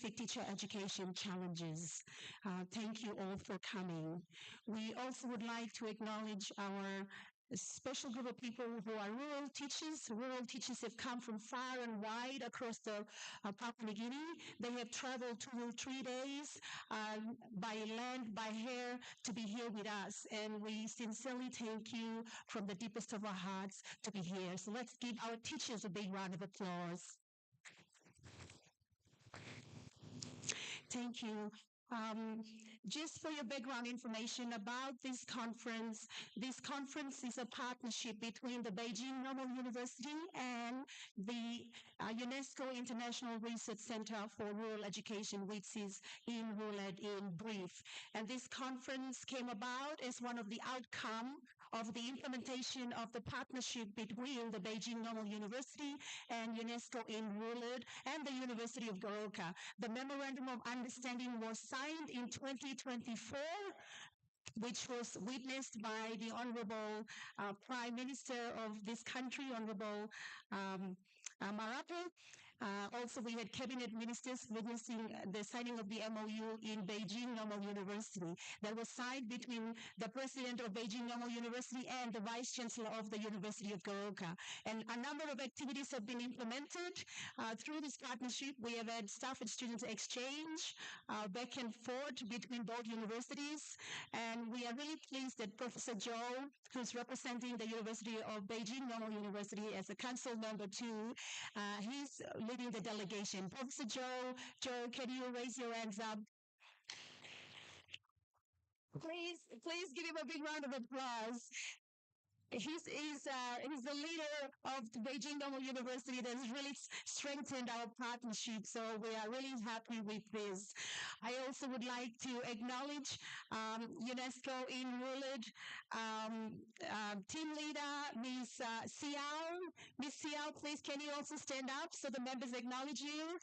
Quality Teacher Education Challenges. Thank you all for coming. We also would like to acknowledge our special group of people who are rural teachers. Rural teachers have come from far and wide across the Papua New Guinea. They have traveled 2 or 3 days by land, by air to be here with us. And we sincerely thank you from the deepest of our hearts to be here. So let's give our teachers a big round of applause. Thank you. Just for your background information about this conference is a partnership between the Beijing Normal University and the UNESCO International Research Center for Rural Education, which is in RULED in brief. And this conference came about as one of the outcome of the implementation of the partnership between the Beijing Normal University and UNESCO in RULED and the University of Goroka. The Memorandum of Understanding was signed in 2024, which was witnessed by the Honorable Prime Minister of this country, Honorable Marape. Also, we had cabinet ministers witnessing the signing of the MOU in Beijing Normal University that was signed between the president of Beijing Normal University and the vice chancellor of the University of Goroka. And a number of activities have been implemented through this partnership. We have had staff and student exchange back and forth between both universities. And we are really pleased that Professor Zhou, who's representing the University of Beijing Normal University as a council member too, he's leading the delegation. Professor Zhou, can you raise your hands up? Please give him a big round of applause. He's the leader of the Beijing Normal University that has really strengthened our partnership. So we are really happy with this. I also would like to acknowledge UNESCO in RULED team leader, Ms. Xiao. Ms. Xiao, please can you also stand up so the members acknowledge you?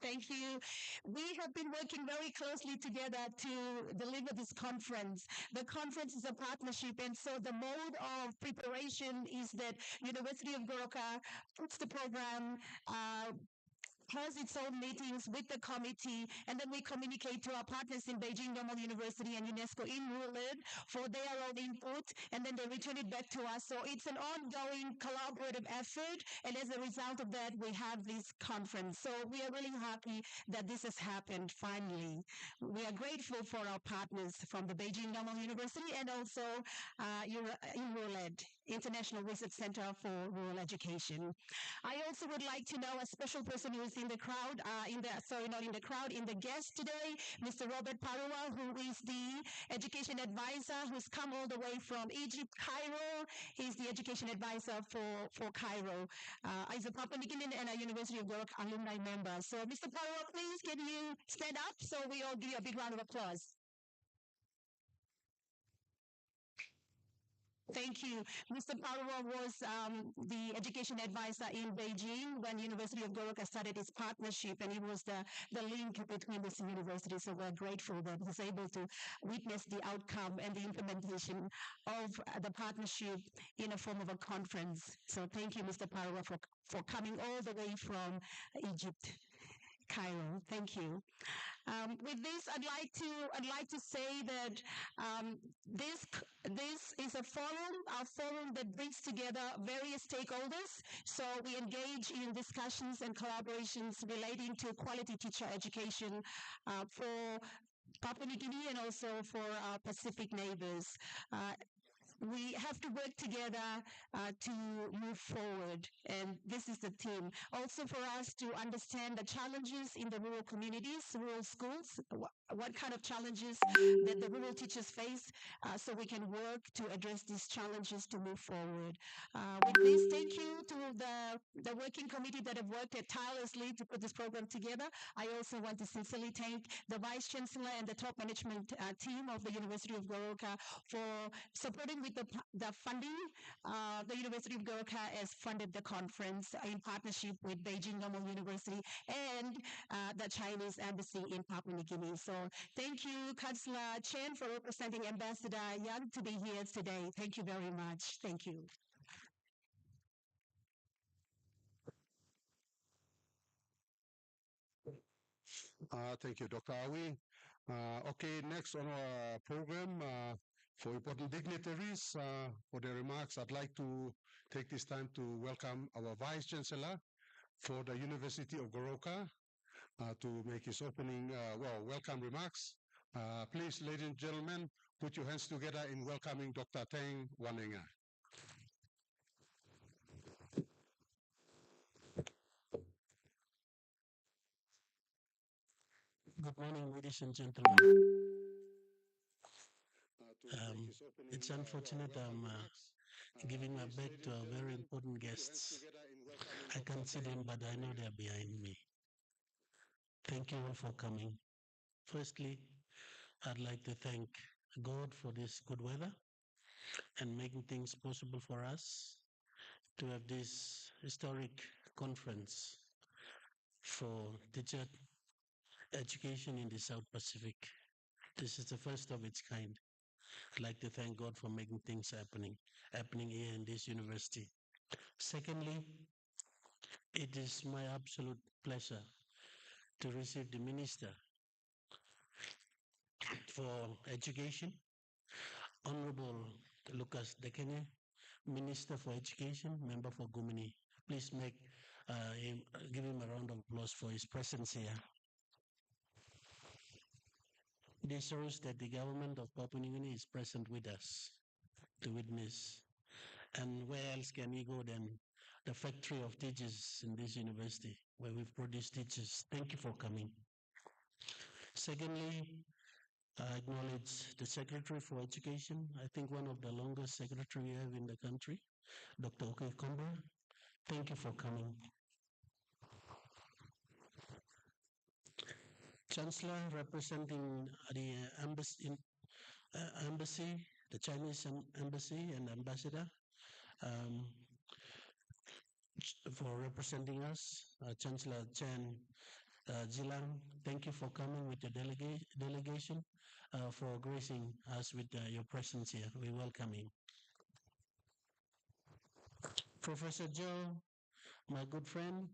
Thank you. We have been working very closely together to deliver this conference. The conference is a partnership, and so the mode of preparation is that University of Goroka puts the program, has its own meetings with the committee, and then we communicate to our partners in Beijing Normal University and UNESCO in RULED for their own input, and then they return it back to us. So it's an ongoing collaborative effort, and as a result of that, we have this conference. So we are really happy that this has happened finally. We are grateful for our partners from the Beijing Normal University and also in RULED, International Research Center for Rural Education. I also would like to know a special person who is in the crowd, in the guest today, Mr. Robert Parua, who is the education advisor who's come all the way from Egypt, Cairo. He's the education advisor for Cairo. He's a Papua New Guinean and a University of Goroka alumni member. So, Mr. Parua, please, can you stand up so we all give you a big round of applause? Thank you. Mr. Parwa was the education advisor in Beijing when University of Goroka started its partnership, and he was the link between these universities. So we're grateful that he's able to witness the outcome and the implementation of the partnership in a form of a conference. So thank you, Mr. Parwa, for coming all the way from Egypt. Cairo. Thank you. With this, I'd like to say that this is a forum that brings together various stakeholders. So we engage in discussions and collaborations relating to quality teacher education for Papua New Guinea and also for our Pacific neighbors. We have to work together to move forward, and this is the team. Also for us to understand the challenges in the rural communities, rural schools, what kind of challenges that the rural teachers face, so we can work to address these challenges to move forward. With this, thank you to the working committee that have worked tirelessly to put this program together. I also want to sincerely thank the Vice Chancellor and the top management team of the University of Goroka for supporting with the funding. The University of Goroka has funded the conference in partnership with Beijing Normal University and the Chinese Embassy in Papua New Guinea. So thank you, Councillor Chen, for representing Ambassador Yang to be here today. Thank you very much. Thank you. Thank you, Dr. Awi. Okay, next on our program, for important dignitaries, for their remarks, I'd like to take this time to welcome our Vice Chancellor for the University of Goroka to make his opening, welcome remarks. Please, ladies and gentlemen, put your hands together in welcoming Dr. Teng Wanenga. Good morning, ladies and gentlemen. It's unfortunate I'm giving my back to our very important guests. I can't see them, but I know they're behind me. Thank you all for coming. Firstly, I'd like to thank God for this good weather and making things possible for us to have this historic conference for teacher education in the South Pacific. This is the first of its kind. I'd like to thank God for making things happening here in this university. Secondly, it is my absolute pleasure to receive the Minister for Education, Honorable Lucas Dekene, Minister for Education, member for Gumini. Please give him a round of applause for his presence here. This shows that the government of Papua New Guinea is present with us to witness. And where else can we go than the factory of teachers in this university where we've produced teachers? Thank you for coming. Secondly, I acknowledge the Secretary for Education. I think one of the longest secretary we have in the country, Dr. Oke Komber. Thank you for coming. Chancellor representing the embassy, the Chinese embassy and ambassador um, for representing us, Chancellor Chen Jilang. Thank you for coming with your delegation, for gracing us with your presence here. We welcome you. Professor Joe, my good friend,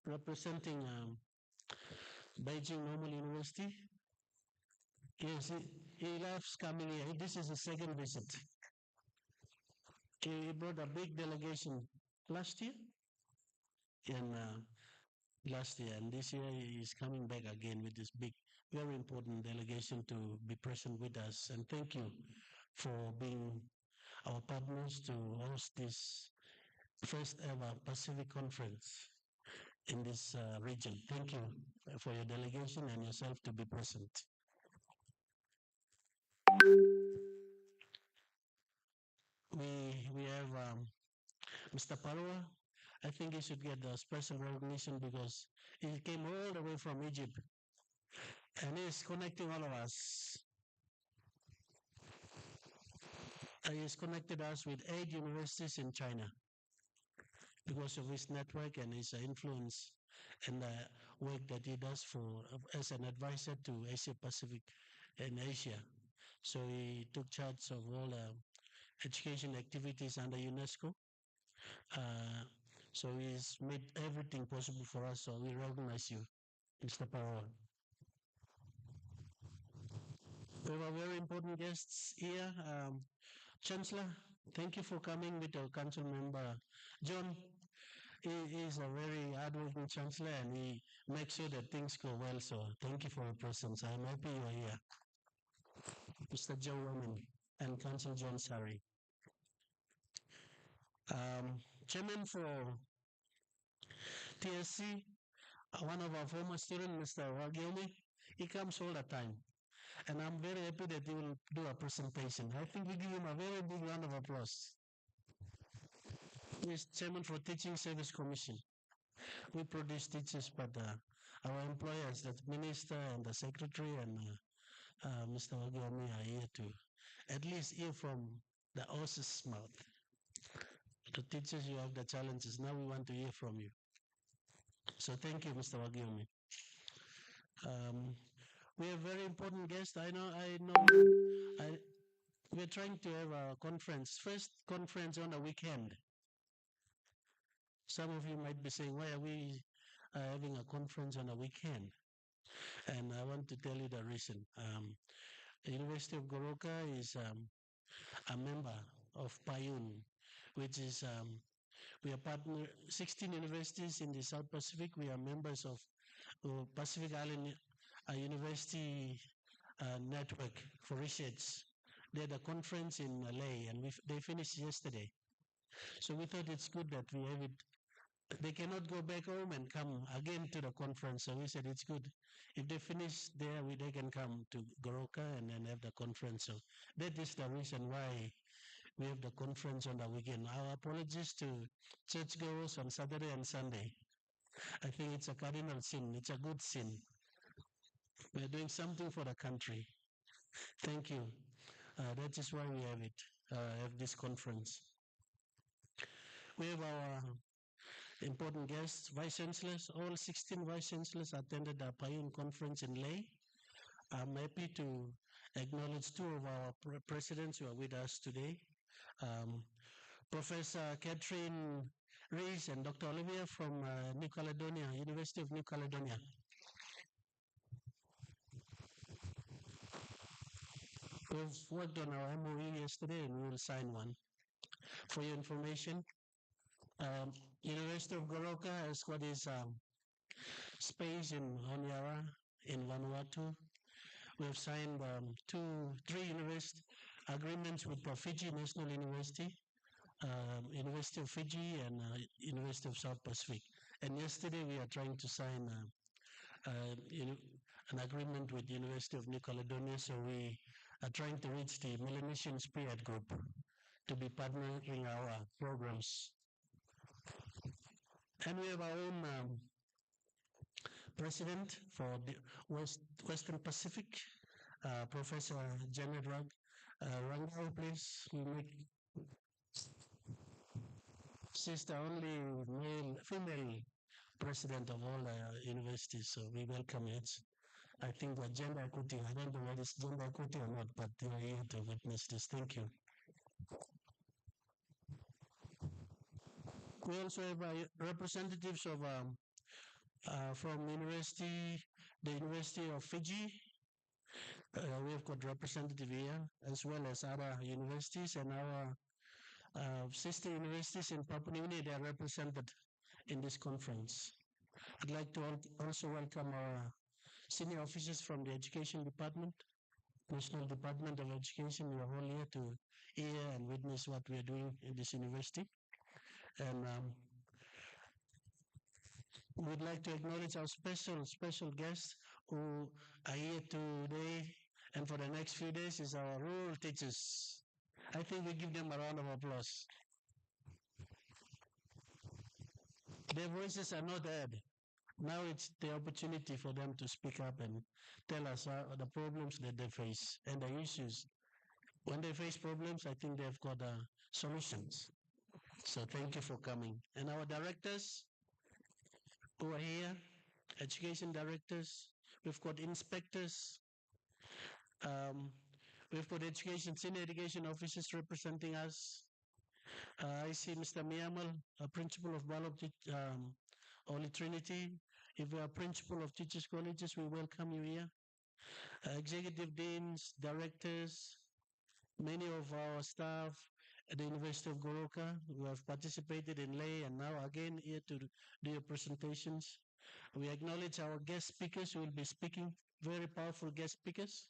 representing Beijing Normal University. Yes, he loves coming here. This is the second visit. He brought a big delegation last year, and this year he is coming back again with this big, very important delegation to be present with us. And thank you for being our partners to host this first ever Pacific Conference in this region. Thank you for your delegation and yourself to be present. We have Mr. Palwa. I think he should get a special recognition because he came all the way from Egypt and he is connecting all of us. He has connected us with 8 universities in China because of his network and his influence and the work that he does as an advisor to Asia Pacific and Asia. So he took charge of all education activities under UNESCO. So he's made everything possible for us. So we recognize you, Mr. Parole. We have very important guests here. Chancellor, thank you for coming with our council member, John. He is a very hardworking chancellor and he makes sure that things go well. So thank you for your presence. I'm happy you are here. Mr. Joe Roman and Council John Sari. Chairman for TSC, one of our former students, Mr. Wagyomi, he comes all the time. And I'm very happy that he will do a presentation. I think we give him a very big round of applause. He is chairman for Teaching Service Commission. We produce teachers, but our employers, the minister and the secretary and Mr. Wagyomi are here to at least hear from the horse's mouth. The teachers, you have the challenges. Now we want to hear from you. So thank you, Mr. Wagyomi. We have very important guests. We're trying to have a conference, first conference on a weekend. Some of you might be saying, why are we having a conference on a weekend? And I want to tell you the reason. The University of Goroka is a member of PAYUN, which is we are partner 16 universities in the South Pacific. We are members of Pacific Island University Network for Research. They had a conference in LA, and they finished yesterday. So we thought it's good that we have it. They cannot go back home and come again to the conference. So we said it's good. If they finish there, they can come to Goroka and then have the conference. So that is the reason why we have the conference on the weekend. Our apologies to churchgoers on Saturday and Sunday. I think it's a cardinal sin. It's a good sin. We're doing something for the country. Thank you. That is why we have this conference. We have our important guests, vice chancellors. All 16 vice chancellors attended the PAYUN conference in Leh. I'm happy to acknowledge two of our presidents who are with us today. Professor Catherine Rees and Dr. Olivia from New Caledonia, University of New Caledonia. We've worked on our MOU yesterday and we will sign one. For your information, University of Goroka has got its space in Honiara in Vanuatu. We have signed 3 university agreements with the Fiji National University, University of Fiji and University of South Pacific. And yesterday we are trying to sign an agreement with the University of New Caledonia. So we are trying to reach the Melanesian Spirit Group to be partnering our programs. And we have our own president for the Western Pacific, Professor Janet Rangau, please. She's the only female president of all universities, so we welcome it. I think that gender equity, I don't know whether it's gender equity or not, but they are here to witness this. Thank you. We also have representatives of from the University of Fiji. We have got representative here, as well as other universities, and our sister universities in Papua New Guinea. They are represented in this conference. I'd like to also welcome our senior officers from the Education Department, National Department of Education. We are all here to hear and witness what we are doing in this university. And we'd like to acknowledge our special guests who are here today and for the next few days is our rural teachers. I think we give them a round of applause. Their voices are not heard. Now it's the opportunity for them to speak up and tell us the problems that they face and the issues. When they face problems, I think they've got solutions. So thank you for coming. And our directors who are here, education directors, we've got inspectors, we've got senior education officers representing us. I see Mr. Miyamal, a principal of Balok Holy Trinity. If you are principal of teachers' colleges, we welcome you here. Executive deans, directors, many of our staff at the University of Goroka who have participated in Leh and now again here to do your presentations. We acknowledge our guest speakers who will be speaking, very powerful guest speakers.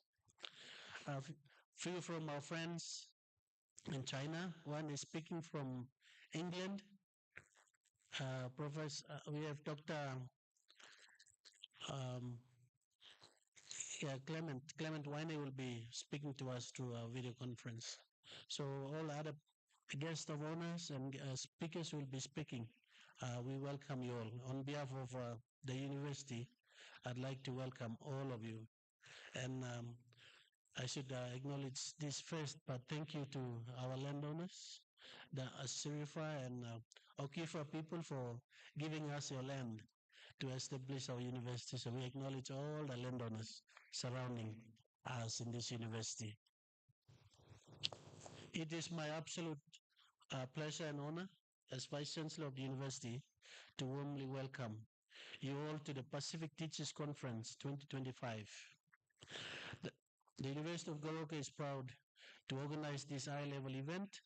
Few from our friends in China. One is speaking from England. We have Dr. Clement Winey will be speaking to us through a video conference. So all other guests of honors and speakers will be speaking. We welcome you all. On behalf of the university, I'd like to welcome all of you. And I should acknowledge this first, but thank you to our landowners, the Asirifa and Okifa people for giving us your land to establish our university. So we acknowledge all the landowners surrounding us in this university. It is my absolute pleasure and honor as Vice Chancellor of the university to warmly welcome you all to the Pacific Teachers Conference 2025. The, the University of Goroka is proud to organize this high-level event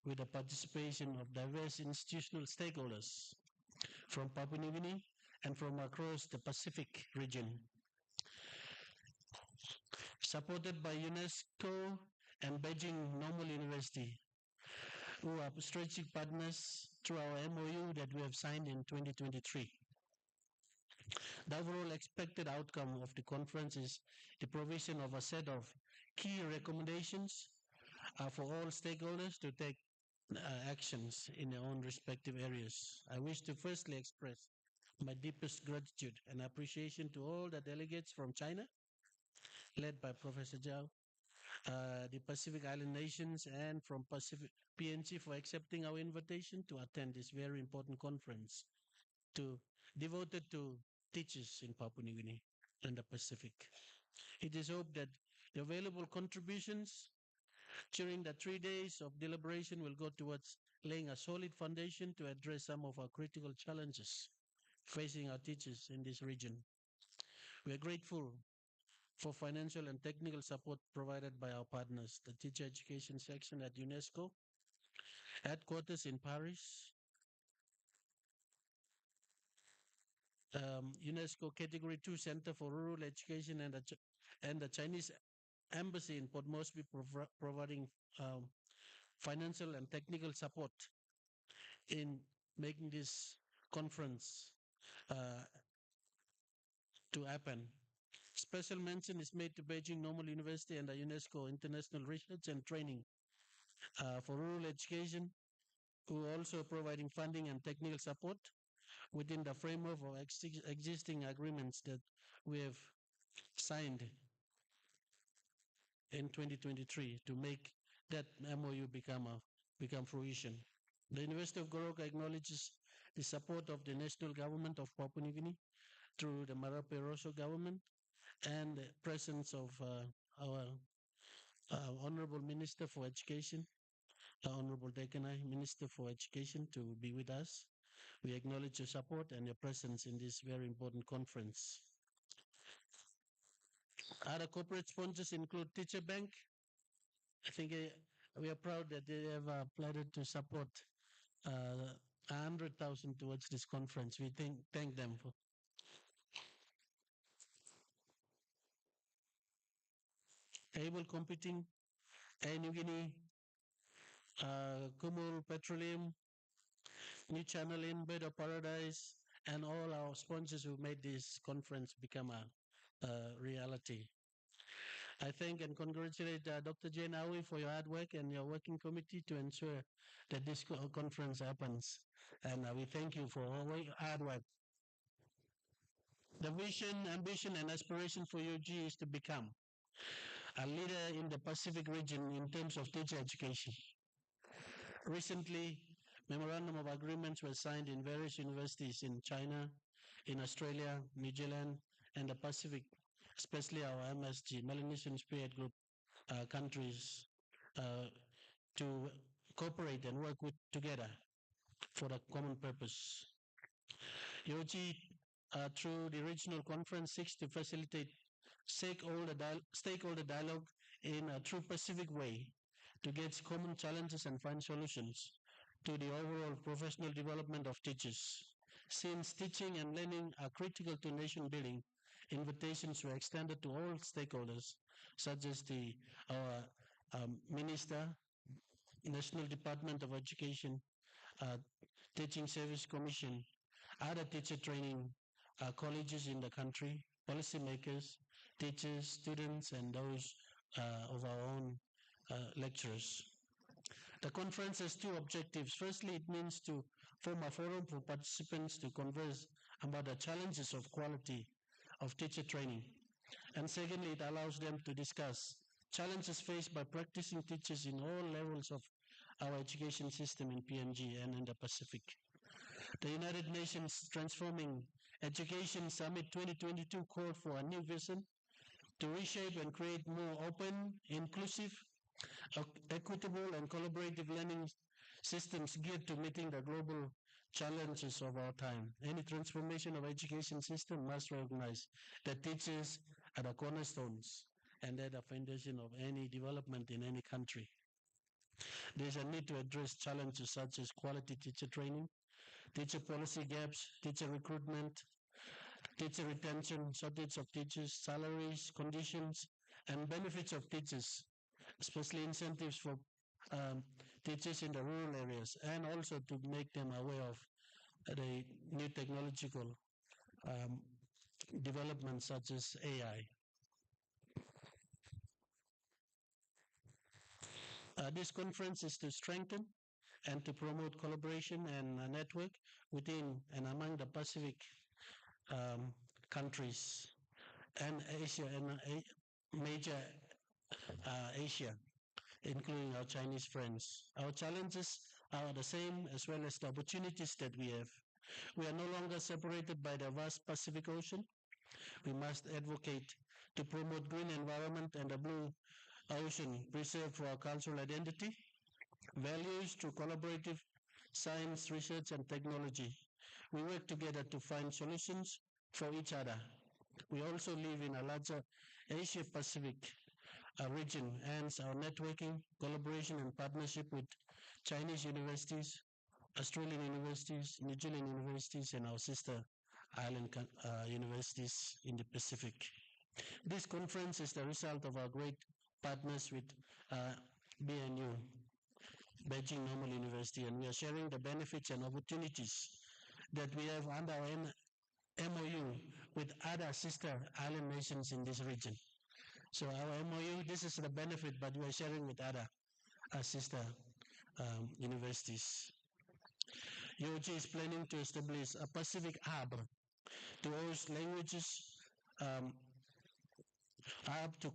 with the participation of diverse institutional stakeholders from Papua New Guinea and from across the Pacific region. Supported by UNESCO and Beijing Normal University, who are strategic partners through our MOU that we have signed in 2023. The overall expected outcome of the conference is the provision of a set of key recommendations for all stakeholders to take actions in their own respective areas. I wish to firstly express my deepest gratitude and appreciation to all the delegates from China, led by Professor Zhao, the Pacific Island nations, and from Pacific PNG for accepting our invitation to attend this very important conference devoted to teachers in Papua New Guinea and the Pacific. It is hoped that the available contributions during the 3 days of deliberation will go towards laying a solid foundation to address some of our critical challenges facing our teachers in this region. We are grateful for financial and technical support provided by our partners, the Teacher Education Section at UNESCO, headquarters in Paris, UNESCO Category 2 Center for Rural Education and the Chinese Embassy in Port Moresby providing financial and technical support in making this conference to happen. Special mention is made to Beijing Normal University and the UNESCO International Research and Training for Rural Education, who are also providing funding and technical support within the framework of existing agreements that we have signed in 2023 to make that MOU become fruition. The University of Goroka acknowledges the support of the national government of Papua New Guinea through the Marape Rosso government and the presence of our Honorable Minister for Education, Honorable Dekanai, Minister for Education, to be with us. We acknowledge your support and your presence in this very important conference. Other corporate sponsors include Teacher Bank. I think we are proud that they have pledged to support 100,000 towards this conference. We thank them for. Able Computing, Air New Guinea, Kumul Petroleum, New Channel Inn, Bird of Paradise, and all our sponsors who made this conference become a reality. I thank and congratulate Dr. Jane Awi for your hard work and your working committee to ensure that this conference happens. And we thank you for all your hard work. The vision, ambition, and aspiration for UG is to become a leader in the Pacific region in terms of teacher education. Recently, memorandum of agreements were signed in various universities in China, in Australia, New Zealand, and the Pacific, especially our MSG, Melanesian Spearhead Group countries, to cooperate and work together for a common purpose. UOG, through the regional conference, seeks to facilitate stakeholder dialogue in a true Pacific way to get common challenges and find solutions to the overall professional development of teachers. Since teaching and learning are critical to nation building, invitations were extended to all stakeholders, such as our Minister, National Department of Education, Teaching Service Commission, other teacher training colleges in the country, policymakers, teachers, students, and those of our own lecturers. The conference has two objectives. Firstly, it means to form a forum for participants to converse about the challenges of quality of teacher training. And secondly, it allows them to discuss challenges faced by practicing teachers in all levels of our education system in PNG and in the Pacific. The United Nations Transforming Education Summit 2022 called for a new vision to reshape and create more open, inclusive, equitable, and collaborative learning systems geared to meeting the global challenges of our time. Any transformation of education system must recognize that teachers are the cornerstones and they're the foundation of any development in any country. There's a need to address challenges such as quality teacher training, teacher policy gaps, teacher recruitment, teacher retention, shortage of teachers, salaries, conditions, and benefits of teachers, especially incentives for um, teachers in the rural areas, and also to make them aware of the new technological um, developments such as AI. This conference is to strengthen and to promote collaboration and a network within and among the Pacific um, countries and Asia and major Asia, including our Chinese friends. Our challenges are the same as well as the opportunities that we have. We are no longer separated by the vast Pacific Ocean. We must advocate to promote green environment and the blue ocean preserved for our cultural identity, values through collaborative science, research, and technology. We work together to find solutions for each other. We also live in a larger Asia Pacific region, hence our networking, collaboration, and partnership with Chinese universities, Australian universities, New Zealand universities, and our sister island universities in the Pacific. This conference is the result of our great partners with BNU, Beijing Normal University, and we are sharing the benefits and opportunities that we have under our MOU with other sister island nations in this region. So our MOU, this is the benefit, but we are sharing with other sister universities. UOG is planning to establish a Pacific hub to host languages, hub to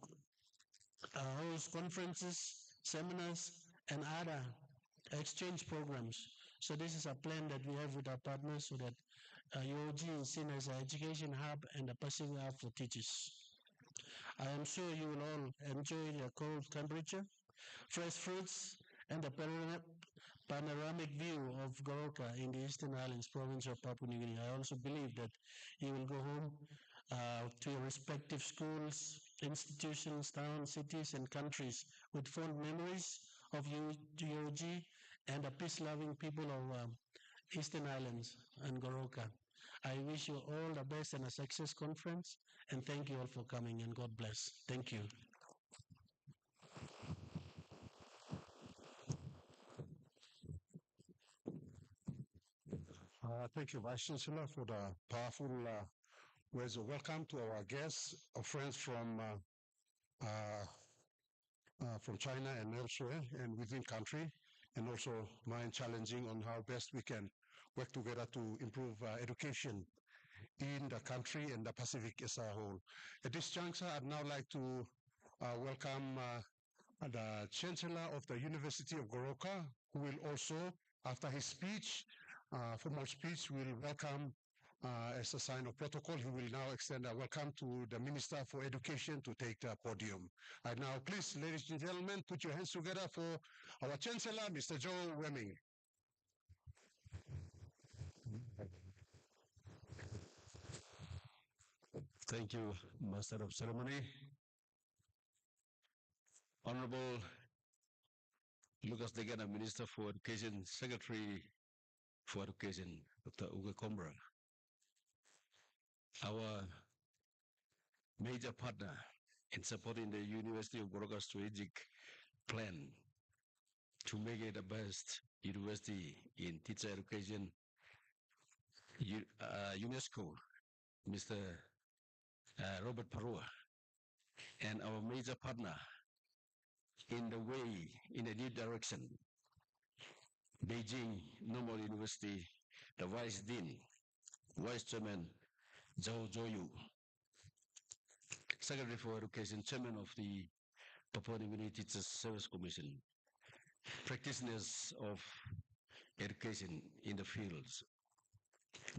host conferences, seminars, and other exchange programs. So this is a plan that we have with our partners so that UOG is seen as an education hub and a Pacific hub for teachers. I am sure you will all enjoy the cold temperature, fresh fruits, and the panoramic view of Goroka in the Eastern Islands province of Papua New Guinea. I also believe that you will go home to your respective schools, institutions, towns, cities, and countries with fond memories of UOG and the peace-loving people of Eastern Islands and Goroka. I wish you all the best and a success conference, and thank you all for coming, and God bless. Thank you. Thank you, Vice Chancellor, for the powerful words of welcome to our guests, our friends from China and elsewhere and within country, and also mind challenging on how best we can work together to improve education in the country and the Pacific as a whole. At this juncture, I'd now like to welcome the Chancellor of the University of Goroka, who will also, after his speech, formal speech, will welcome as a sign of protocol. He will now extend a welcome to the Minister for Education to take the podium. I now, please, ladies and gentlemen, put your hands together for our Chancellor, Mr. Joe Wemming. Thank you, Master of Ceremony. Honorable Lucas Degana, Minister for Education, Secretary for Education, Dr. Uwe Kombra. Our major partner in supporting the University of Goroka strategic plan to make it the best university in teacher education, UNESCO, Mr. Robert Parua, and our major partner in the way, in a new direction, Beijing Normal University, the Vice Dean, Vice Chairman Zhou Zhouyu, Secretary for Education, Chairman of the Papua New Guinea Teachers Service Commission, practitioners of education in the fields,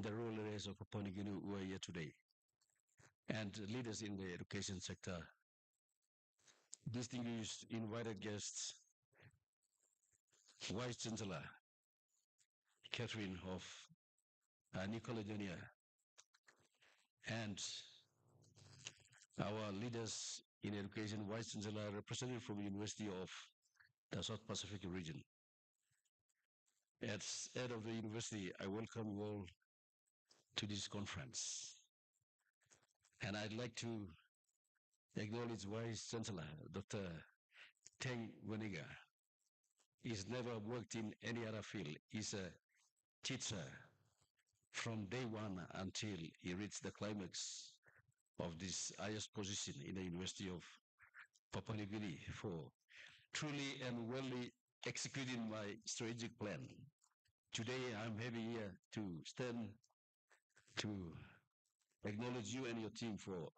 the rural areas of Papua New Guinea who are here today, and leaders in the education sector, distinguished invited guests, Vice Chancellor, Catherine of New Caledonia, and our leaders in education, Vice Chancellor, representative from University of the South Pacific region. As head of the university, I welcome you all to this conference. And I'd like to acknowledge Vice Chancellor, Dr. Teng Weniga. He's never worked in any other field. He's a teacher from day one until he reached the climax of this highest position in the University of Papua New Guinea for truly and well executing my strategic plan. Today, I'm happy here to stand to acknowledge you and your team for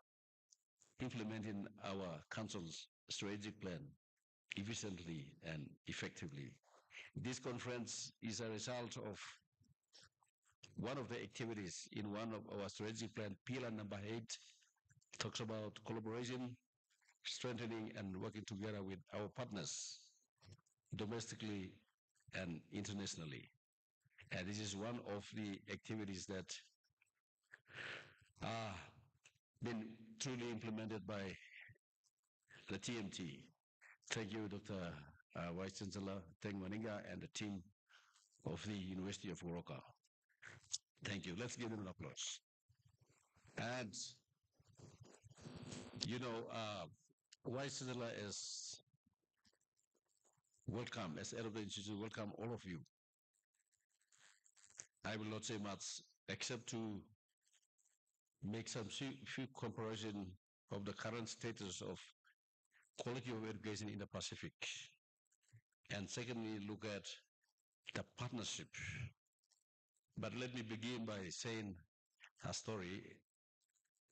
implementing our council's strategic plan efficiently and effectively. This conference is a result of one of the activities in one of our strategic plan, pillar number 8, talks about collaboration, strengthening and working together with our partners domestically and internationally. And this is one of the activities that are been truly implemented by the TMT. Thank you, Dr. Vice Chancellor Teng Maninga and the team of the University of Goroka. Thank you. Let's give them an applause. And, you know, Vice Chancellor is welcome, as head of the institute, welcome all of you. I will not say much except to make some few comparison of the current status of quality of education in the Pacific. And secondly, look at the partnership. But let me begin by saying a story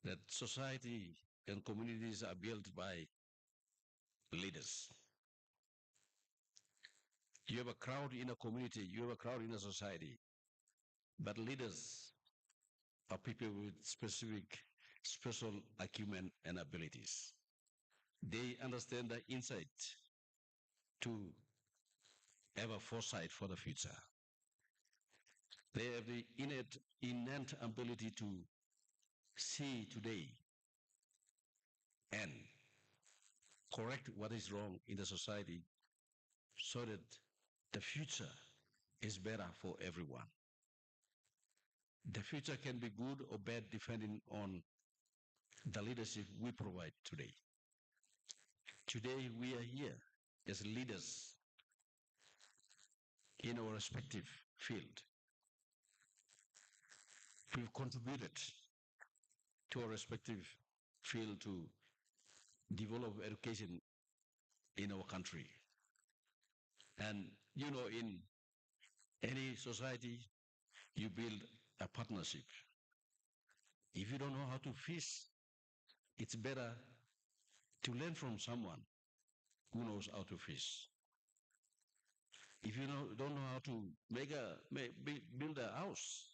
that society and communities are built by leaders. You have a crowd in a community, you have a crowd in a society, but leaders are people with special acumen and abilities. They understand the insight to have a foresight for the future. They have the innate ability to see today and correct what is wrong in the society so that the future is better for everyone. The future can be good or bad depending on the leadership we provide today. Today we are here as leaders in our respective field. We've contributed to our respective field to develop education in our country. And you know, in any society, you build a partnership. If you don't know how to fish, it's better to learn from someone who knows how to fish. If you don't know how to build a house,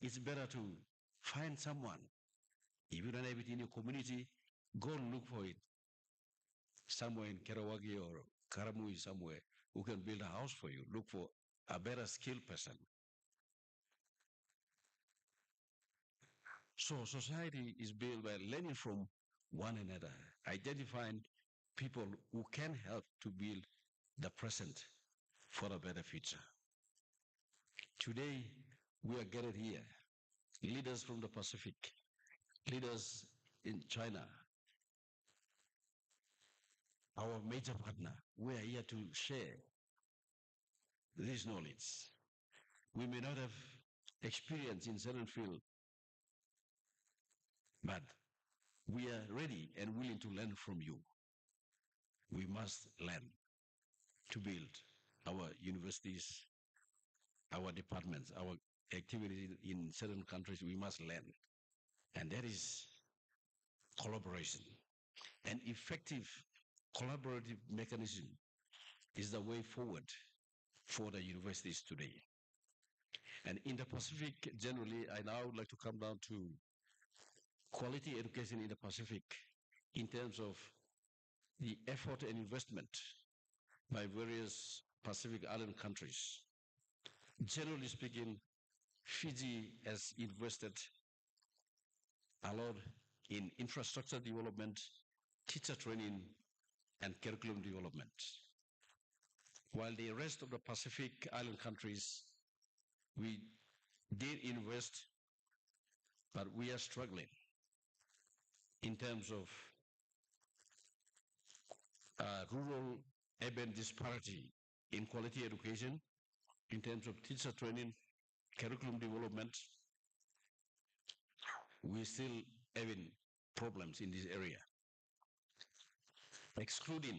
it's better to find someone. If you don't have it in your community, go and look for it somewhere in Kerawagi or Karamui somewhere who can build a house for you. Look for a better skilled person. So society is built by learning from one another, identifying people who can help to build the present for a better future. Today, we are gathered here, leaders from the Pacific, leaders in China, our major partner. We are here to share this knowledge. We may not have experience in certain field, but we are ready and willing to learn from you. We must learn to build our universities, our departments, our activities in certain countries. We must learn. And that is collaboration. An effective collaborative mechanism is the way forward for the universities today. And in the Pacific, generally, I now would like to come down to quality education in the Pacific in terms of the effort and investment by various Pacific Island countries. generally speaking, Fiji has invested a lot in infrastructure development, teacher training, and curriculum development. While the rest of the Pacific Island countries, we did invest, but we are struggling in terms of rural urban disparity in quality education, in terms of teacher training, curriculum development. We still having problems in this area. Excluding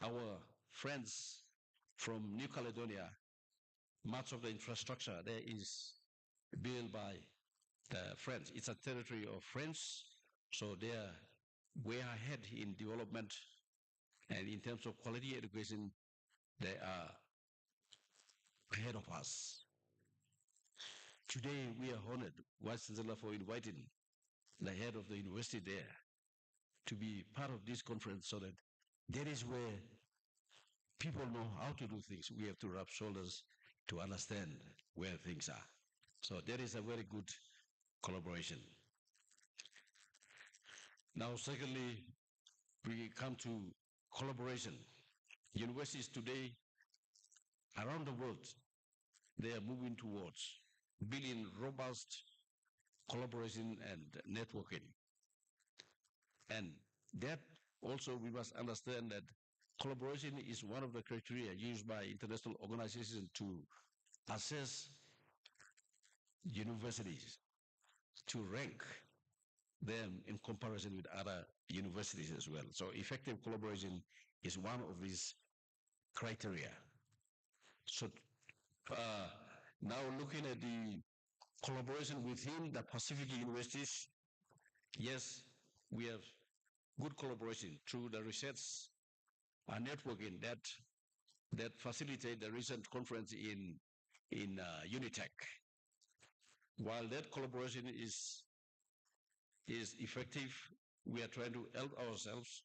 our friends from New Caledonia, much of the infrastructure there is built by the French. It's a territory of French, so they are way ahead in development, and in terms of quality education, they are ahead of us. Today, we are honored, Vice Chancellor, for inviting the head of the university there to be part of this conference, so that that is where people know how to do things. We have to rub shoulders to understand where things are. So there is a very good collaboration. Now, secondly, we come to collaboration. Universities today around the world, they are moving towards building robust collaboration and networking. And that also we must understand that collaboration is one of the criteria used by international organizations to assess universities, to rank them in comparison with other universities as well. So effective collaboration is one of these criteria. So now looking at the collaboration within the Pacific universities, yes, we have good collaboration through the research and networking that facilitate the recent conference in Unitec. While that collaboration is effective, we are trying to help ourselves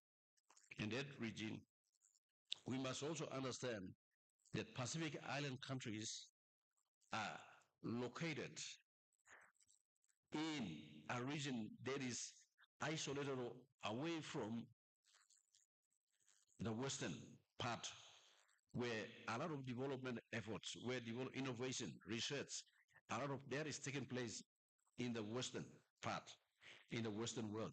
in that region. We must also understand that Pacific Island countries are located in a region that is isolated or away from the western part, where a lot of development efforts, where innovation, research, a lot of that is taking place in the western part, in the western world.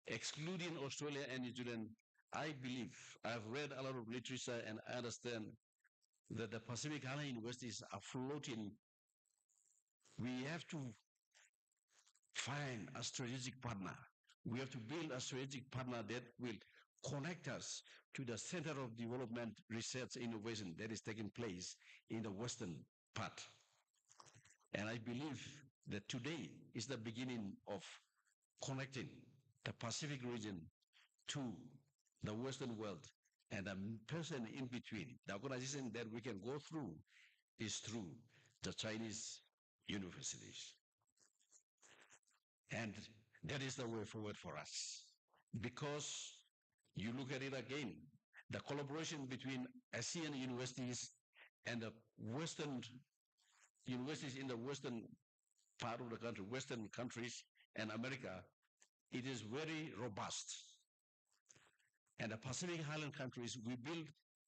Excluding Australia and New Zealand, I believe, I've read a lot of literature and I understand that the Pacific Island universities are floating. We have to find a strategic partner. We have to build a strategic partner that will connect us to the center of development, research, innovation that is taking place in the western part. And I believe that today is the beginning of connecting the Pacific region to the Western world, and the person in between, the organization that we can go through is through the Chinese universities. And that is the way forward for us. Because you look at it again, the collaboration between ASEAN universities and the Western universities in the Western part of the country, Western countries and America, it is very robust. And the Pacific Island countries, we build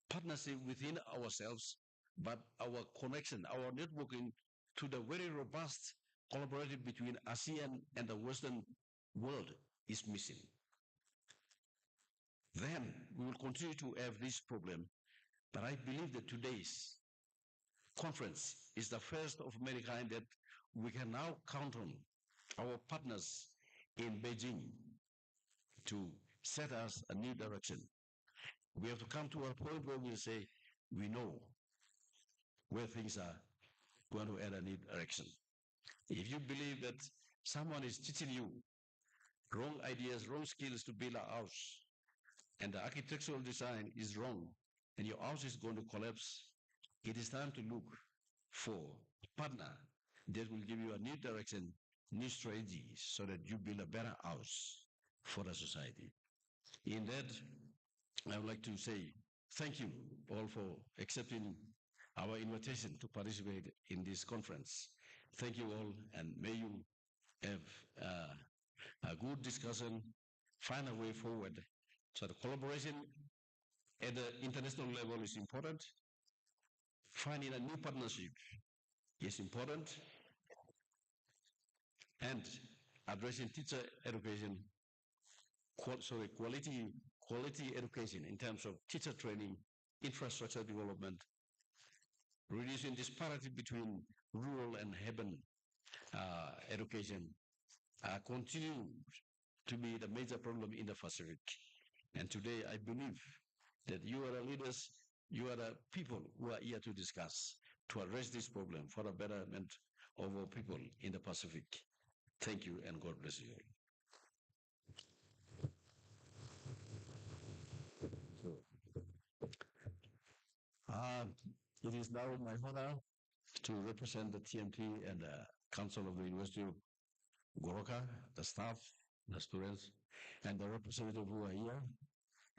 partnership within ourselves, but our connection, our networking to the very robust collaboration between ASEAN and the Western world is missing. Then we will continue to have this problem, but I believe that today's conference is the first of many kind that we can now count on our partners in Beijing to set us a new direction. We have to come to a point where we say, we know where things are going to head a new direction. If you believe that someone is teaching you wrong ideas, wrong skills to build a house, and the architectural design is wrong, and your house is going to collapse, it is time to look for a partner that will give you a new direction, new strategy, so that you build a better house for the society. In that, I would like to say thank you all for accepting our invitation to participate in this conference. Thank you all, and may you have a good discussion, find a way forward. So the collaboration at the international level is important. Finding a new partnership is important. And addressing teacher education, quality education in terms of teacher training, infrastructure development, reducing disparity between rural and urban education continue to be the major problem in the Pacific. And today I believe that you are the leaders, you are the people who are here to discuss, to address this problem for the betterment of our people in the Pacific. Thank you, and God bless you. It is now my honor to represent the TMT and the Council of the University of Goroka, the staff, the students, and the representatives who are here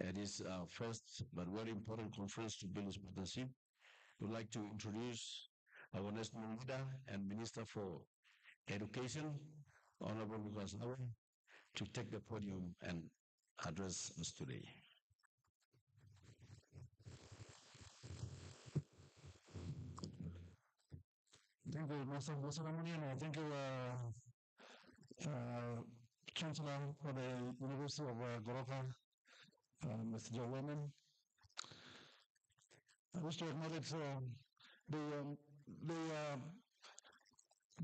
at this first but very important conference to build this partnership. We'd like to introduce our national leader and Minister for Education, Honorable Lucas Nawe, to take the podium and address us today. Thank you, Master Ceremonial. Thank you, Chancellor for the University of Goroka, Mr. Joe Wayman. I wish to acknowledge the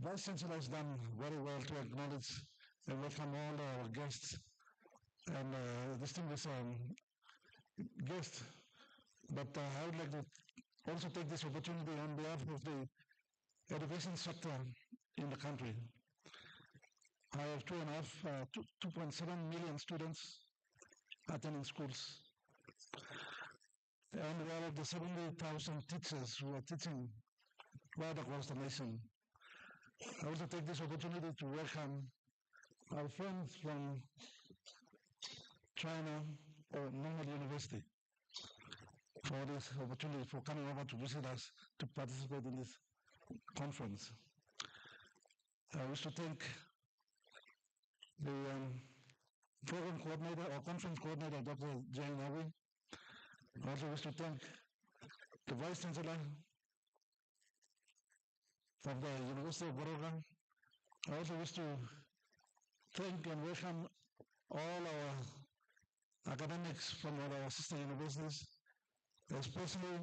Vice Chancellor has done very well to acknowledge and welcome all our guests and distinguished guests. But I would like to also take this opportunity on behalf of the education sector in the country. I have 2.7 million students attending schools. And we have the 70,000 teachers who are teaching right across the nation. I also take this opportunity to welcome our friends from China or Normal University for this opportunity, for coming over to visit us to participate in this conference. I wish to thank the program coordinator or conference coordinator, Dr. Jane Nawe. I also wish to thank the Vice Chancellor of the University of Goroka. I also wish to thank and welcome all our academics from all our sister universities, especially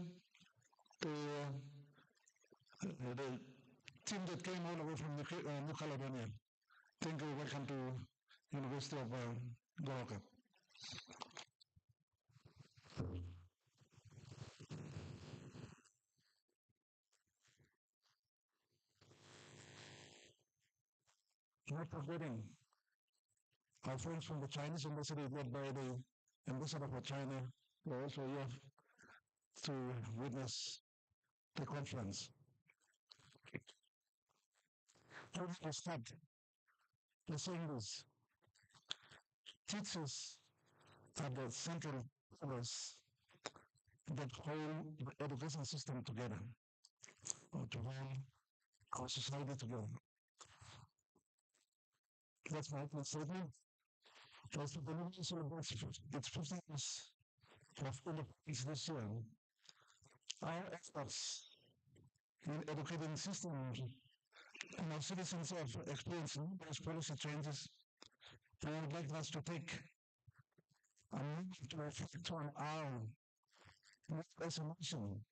the team that came all the way from New Caledonia. Thank you. Welcome to University of Goroka. Not forgetting our friends from the Chinese embassy led by the ambassador for China who are also here to witness the conference. How do you start the saying this? Teachers are the central pillars that hold the education system together, or to hold our society together. That's my opening statement. As the University celebrates its 50 years of independence this year, our experts in educating systems and our citizens have experienced numerous policy changes, and I would like us to take a moment to reflect on our resolution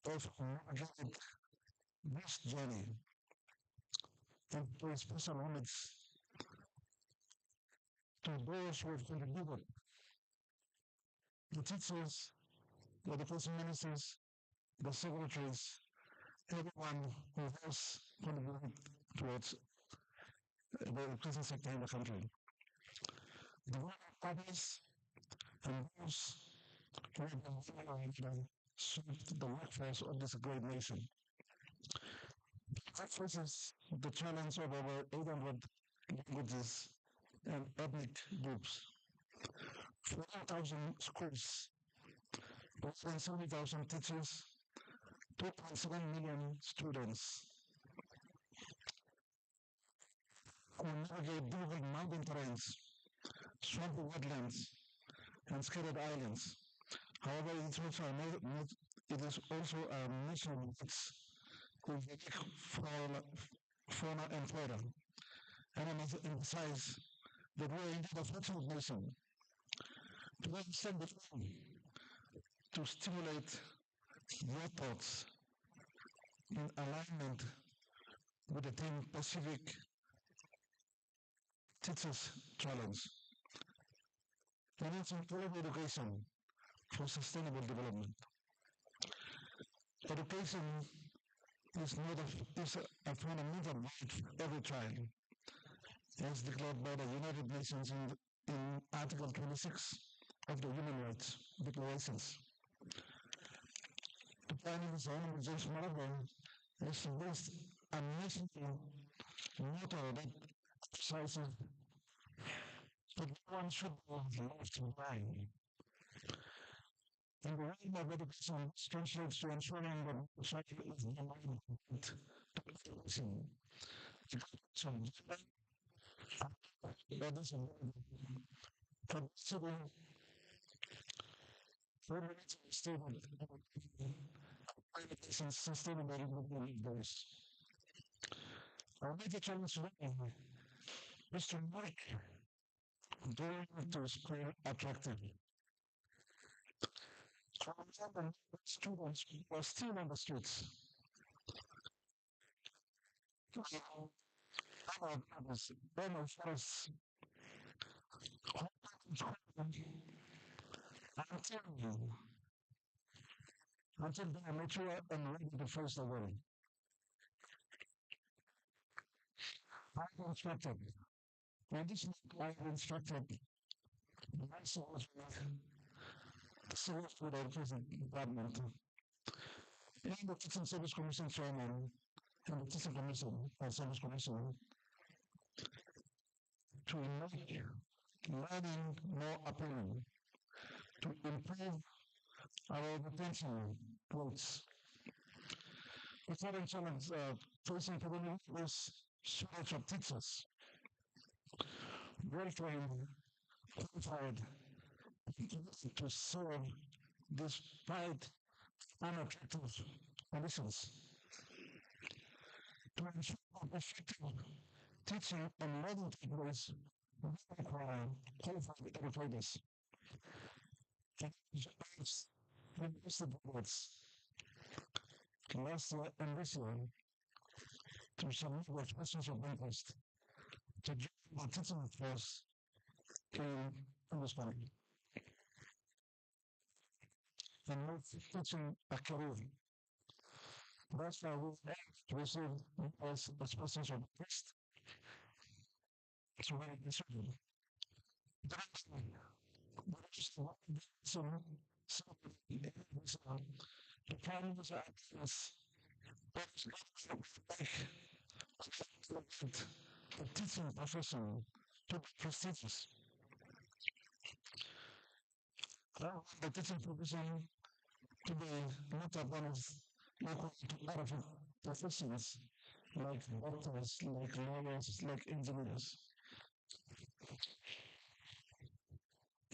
of navigating this journey and pay special homage to those who have contributed, the teachers, the education ministers, the secretaries, everyone who has contributed towards the education sector in the country. The parties and those who have been served the workforce of this great nation. That faces the challenge of over 800 languages and ethnic groups, 4,000 schools, less than 70,000 teachers, 2.7 million students who navigate difficult mountain terrains, swampy wetlands, and scattered islands. However, it is also a nation mix with unique fauna and flora. And I must emphasize that we are indeed a fortunate nation to have set the aim to stimulate your thoughts in alignment with the theme Pacific Teachers Challenge. And it's quality education for sustainable development. Education is a fundamental right for every child, as declared by the United Nations in Article 26 of the Human Rights Declarations. The Prime Minister Honorable James Marape has raised a national motto that emphasizes that no one should be left behind. And the realm of education translates to ensuring that society is aligned to education. That is a consider further statement of education's sustainable development goals. Our major challenge today is to make going to school attractive. For example, students who are still on the streets. Burnout forests until they are mature and ready to face the world. I'm instructed. When this I'm instructed, my source with the Education Department and the Teaching Service Commission Chairman and the Teaching Commission and Service Commission to make learning more appealing, to improve our retention rates. The current challenge facing today is shortage of teachers, well-trained, qualified to serve despite unattractive conditions. To ensure effective teaching and learning take place, we require qualified educators. The boards last year and this year to submit their questions of interest to join the teaching force in this country and make teaching a career. That's why we have to receive as expressions of interest to make a decision. The problem is that the teaching profession to be prestigious. The teaching profession to be not a bonus equal to other professions like doctors, like lawyers, like engineers.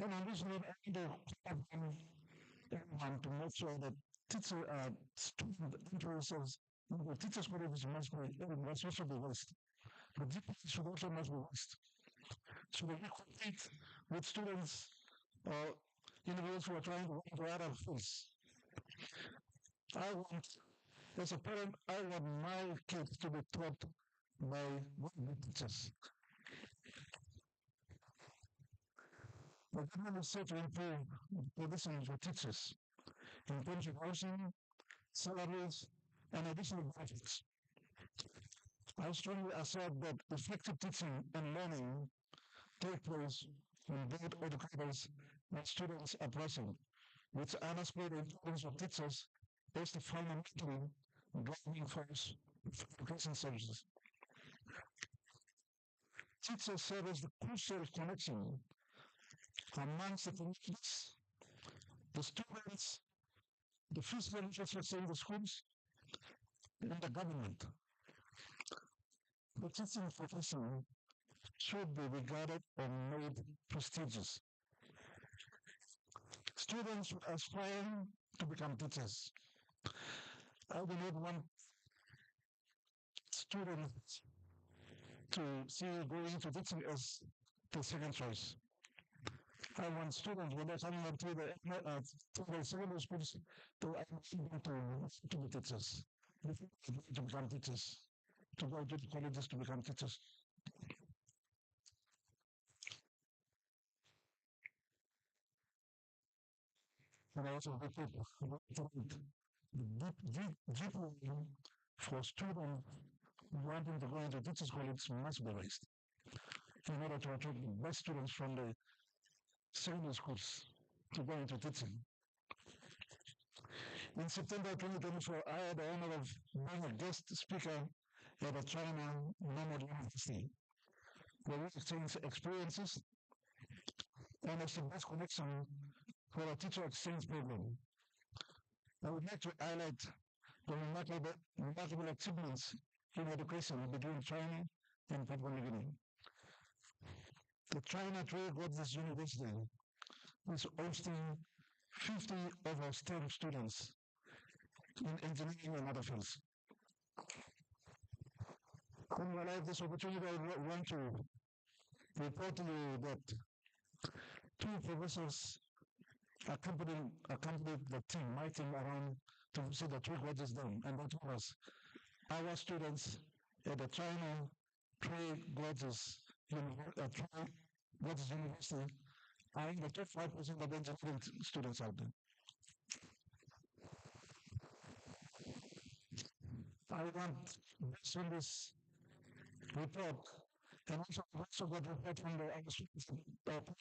And on this note, I need to everyone to make sure that teacher student interests in the teacher's qualification must also be waste. The GPA should also must be waste. So that we compete with students or individuals who are trying to enter other fields. As a parent, I want my kids to be taught by good teachers. The government is set to improve conditions for teachers in terms of housing, salaries, and additional benefits. I strongly assert that effective teaching and learning take place when both educators and students are present, which underscore the importance of teachers as the fundamental driving force for education services. Teachers serve as the crucial connection amongst the communities, the students, the physical infrastructure in the schools, in the government. The teaching profession should be regarded and made prestigious. Students aspiring to become teachers. I do not want students to see going into teaching as the second choice. I want students when they're coming up to the secondary schools to to be teachers, to become teachers, to go to the colleges to become teachers. And I also repeat, deep learning for students wanting to go into teachers college must be raised in order to attract the best students from the secondary schools to go into teaching. In September 2024, I had the honor of being a guest speaker at a China Normal University, where we exchanged experiences and established connection for a teacher exchange program. I would like to highlight the remarkable achievements in education between China and Papua New Guinea. The China Three Gorges University is hosting 50 of our STEM students in engineering and other fields. And when I have this opportunity, I want to report to you that two professors accompanied the team, my team, around to see the Three Gorges done, and that was our students at the China Three Gorges University are in the top 5% of engineering students out there. I want, based on this report, and also got report from the other students at the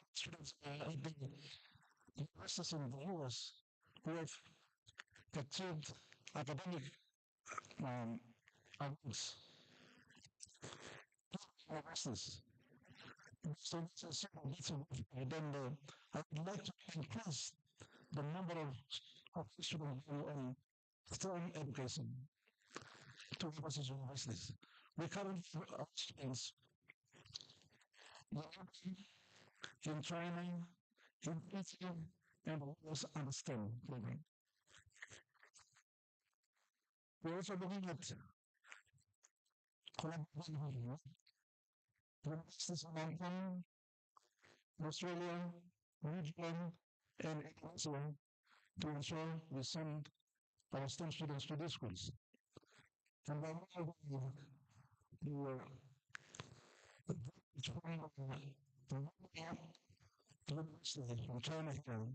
universities in the US who have achieved academic awards. Universities. So that's then I would like to increase the number of students who are STEM education to overseas universities. We currently have students in China, in Italy, and also on the STEM program. We're also looking at collaboration with universities in Hong Kong, Australia, New Zealand, and Indonesia to ensure we send our STEM students to these schools. And by we were trying university from China here,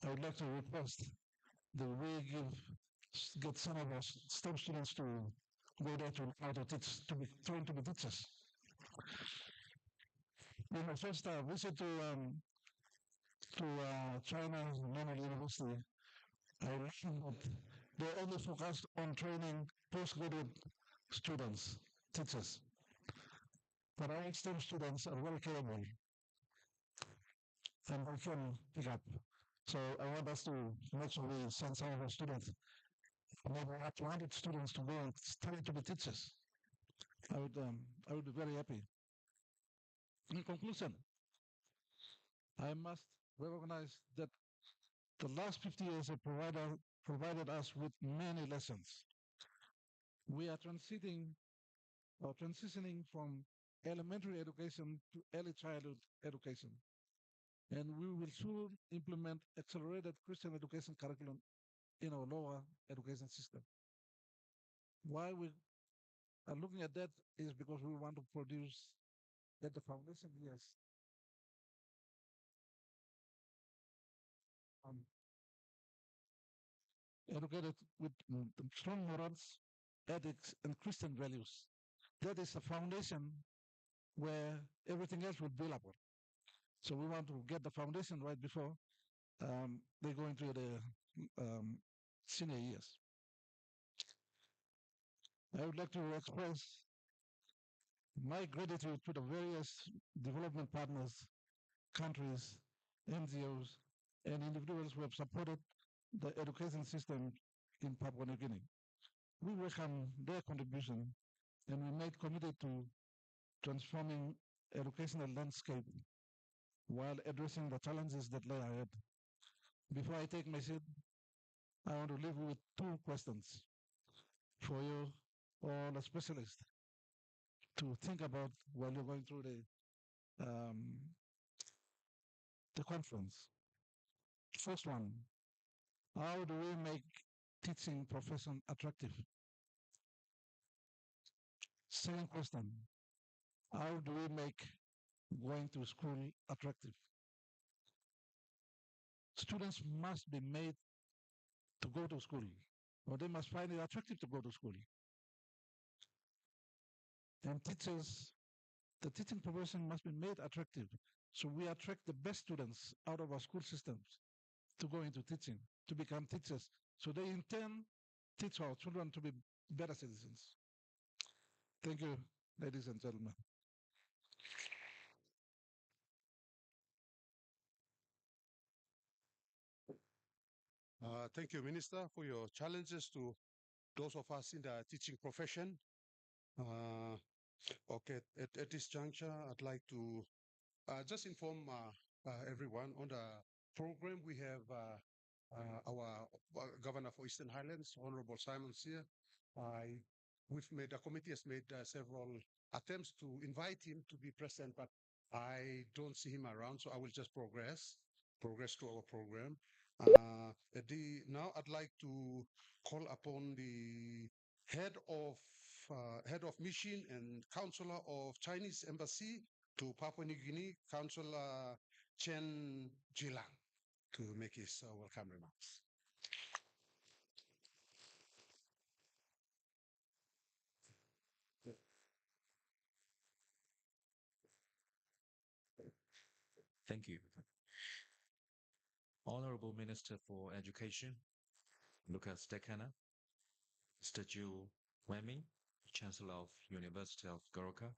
I would like to request that we get some of our STEM students to go there to learn how to teach, to be trained to be teachers. In my first visit to China Normal University, I learned that they only focused on training postgraduate students, teachers. But our STEM students are well capable and they can pick up. So I want us to make sure we send some of our students, maybe up to 100 students to go and study to be teachers. I would be very happy. In conclusion, I must recognize that the last 50 years have provided us with many lessons. We are transitioning from elementary education to early childhood education. And we will soon implement accelerated Christian education curriculum in our lower education system. Why we are looking at that is because we want to produce at the foundation years educated with strong morals, ethics, and Christian values. That is a foundation where everything else will build upon. So we want to get the foundation right before they go into the senior years. I would like to express my gratitude to the various development partners, countries, NGOs, and individuals who have supported the education system in Papua New Guinea. we welcome their contribution and we made committed to transforming educational landscape while addressing the challenges that lay ahead. Before I take my seat, I want to leave you with two questions for you, all the specialists, to think about while you're going through the conference. First one, how do we make teaching profession attractive? Second question, how do we make going to school attractive? Students must be made to go to school, or they must find it attractive to go to school. And teachers, the teaching profession must be made attractive. So we attract the best students out of our school systems to go into teaching, to become teachers. So they in turn teach our children to be better citizens. Thank you, ladies and gentlemen. Thank you, Minister, for your challenges to those of us in the teaching profession. Okay, at this juncture, I'd like to just inform everyone on the program. We have our Governor for Eastern Highlands, Honorable Simon Sear. The committee has made several attempts to invite him to be present, but I don't see him around, so I will just progress to our program. Now I'd like to call upon the head of mission and counselor of Chinese Embassy to Papua New Guinea, Councillor Chen Jilang, to make his welcome remarks. Thank you. Honorable Minister for Education, Lucas Dekana, Mr. Zhu Wenming, Chancellor of University of Goroka,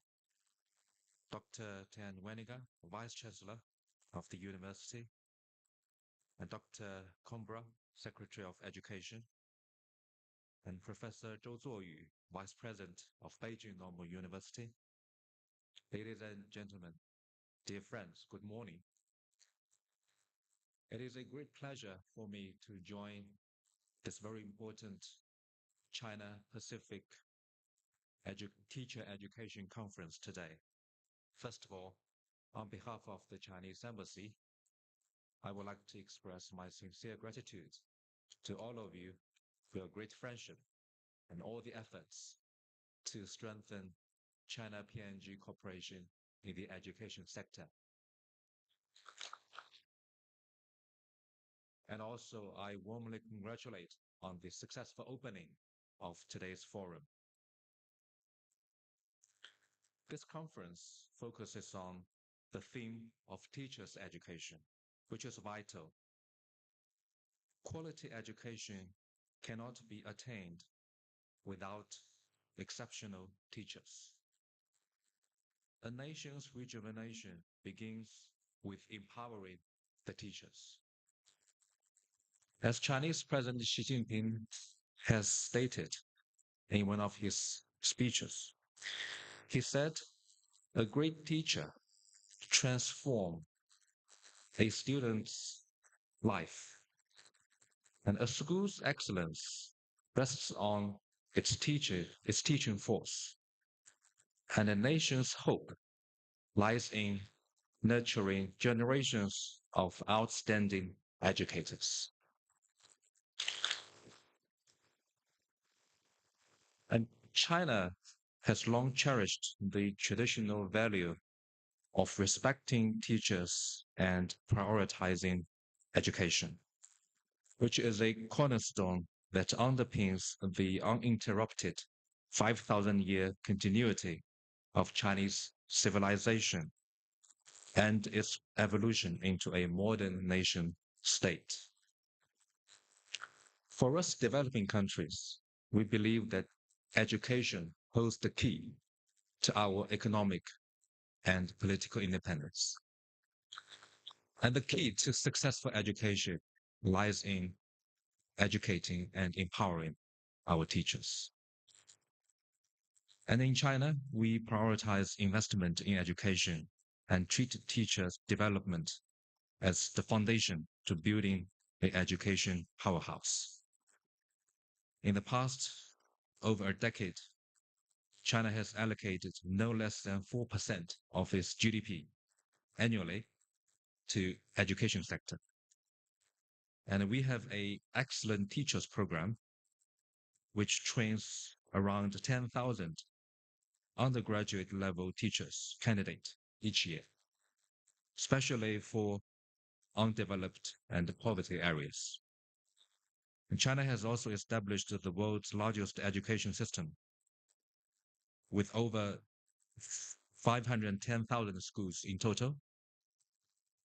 Dr. Tan Weniger, Vice Chancellor of the University, and Dr. Combra, Secretary of Education, and Professor Zhou Zuoyu, Vice President of Beijing Normal University. Ladies and gentlemen, dear friends, good morning. It is a great pleasure for me to join this very important China Pacific Teacher Education Conference today. First of all, on behalf of the Chinese Embassy, I would like to express my sincere gratitude to all of you for your great friendship and all the efforts to strengthen China-PNG cooperation in the education sector. And also, I warmly congratulate on the successful opening of today's forum. This conference focuses on the theme of teachers' education, which is vital. Quality education cannot be attained without exceptional teachers. A nation's rejuvenation begins with empowering the teachers. As Chinese President Xi Jinping has stated in one of his speeches, he said, "A great teacher transforms a student's life, and a school's excellence rests on its teaching force, and a nation's hope lies in nurturing generations of outstanding educators." And China has long cherished the traditional value of respecting teachers and prioritizing education, which is a cornerstone that underpins the uninterrupted 5,000-year continuity of Chinese civilization and its evolution into a modern nation state. For us developing countries, we believe that education holds the key to our economic and political independence. And the key to successful education lies in educating and empowering our teachers. And in China, we prioritize investment in education and treat teachers' development as the foundation to building the education powerhouse. In the past over a decade, China has allocated no less than 4% of its GDP annually to education sector. And we have an excellent teachers program which trains around 10,000 undergraduate level teachers candidate each year, especially for undeveloped and poverty areas. And China has also established the world's largest education system with over 510,000 schools in total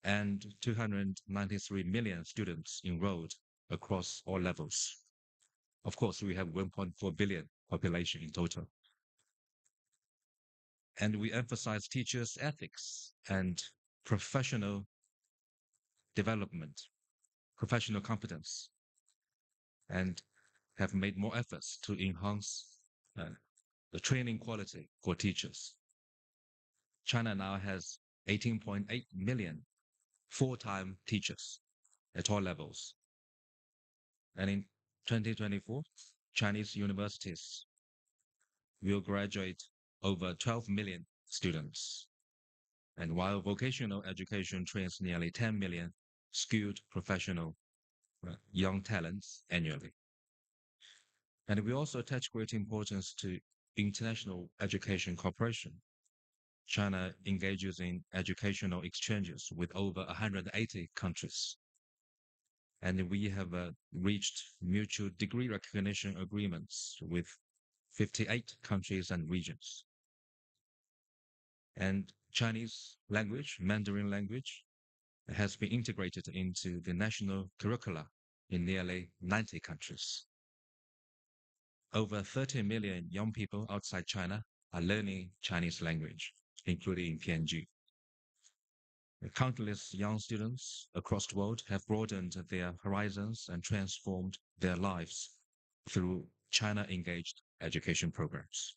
and 293 million students enrolled across all levels. Of course, we have 1.4 billion population in total. And we emphasize teachers' ethics and professional development, professional competence, and have made more efforts to enhance the training quality for teachers. China now has 18.8 million full-time teachers at all levels. And in 2024, Chinese universities will graduate over 12 million students. And while vocational education trains nearly 10 million skilled professional young talents annually. And we also attach great importance to international education cooperation. China engages in educational exchanges with over 180 countries. And we have reached mutual degree recognition agreements with 58 countries and regions. And Chinese language, Mandarin language, has been integrated into the national curricula in nearly 90 countries. Over 30 million young people outside China are learning Chinese language, including in PNG. Countless young students across the world have broadened their horizons and transformed their lives through China-engaged education programs.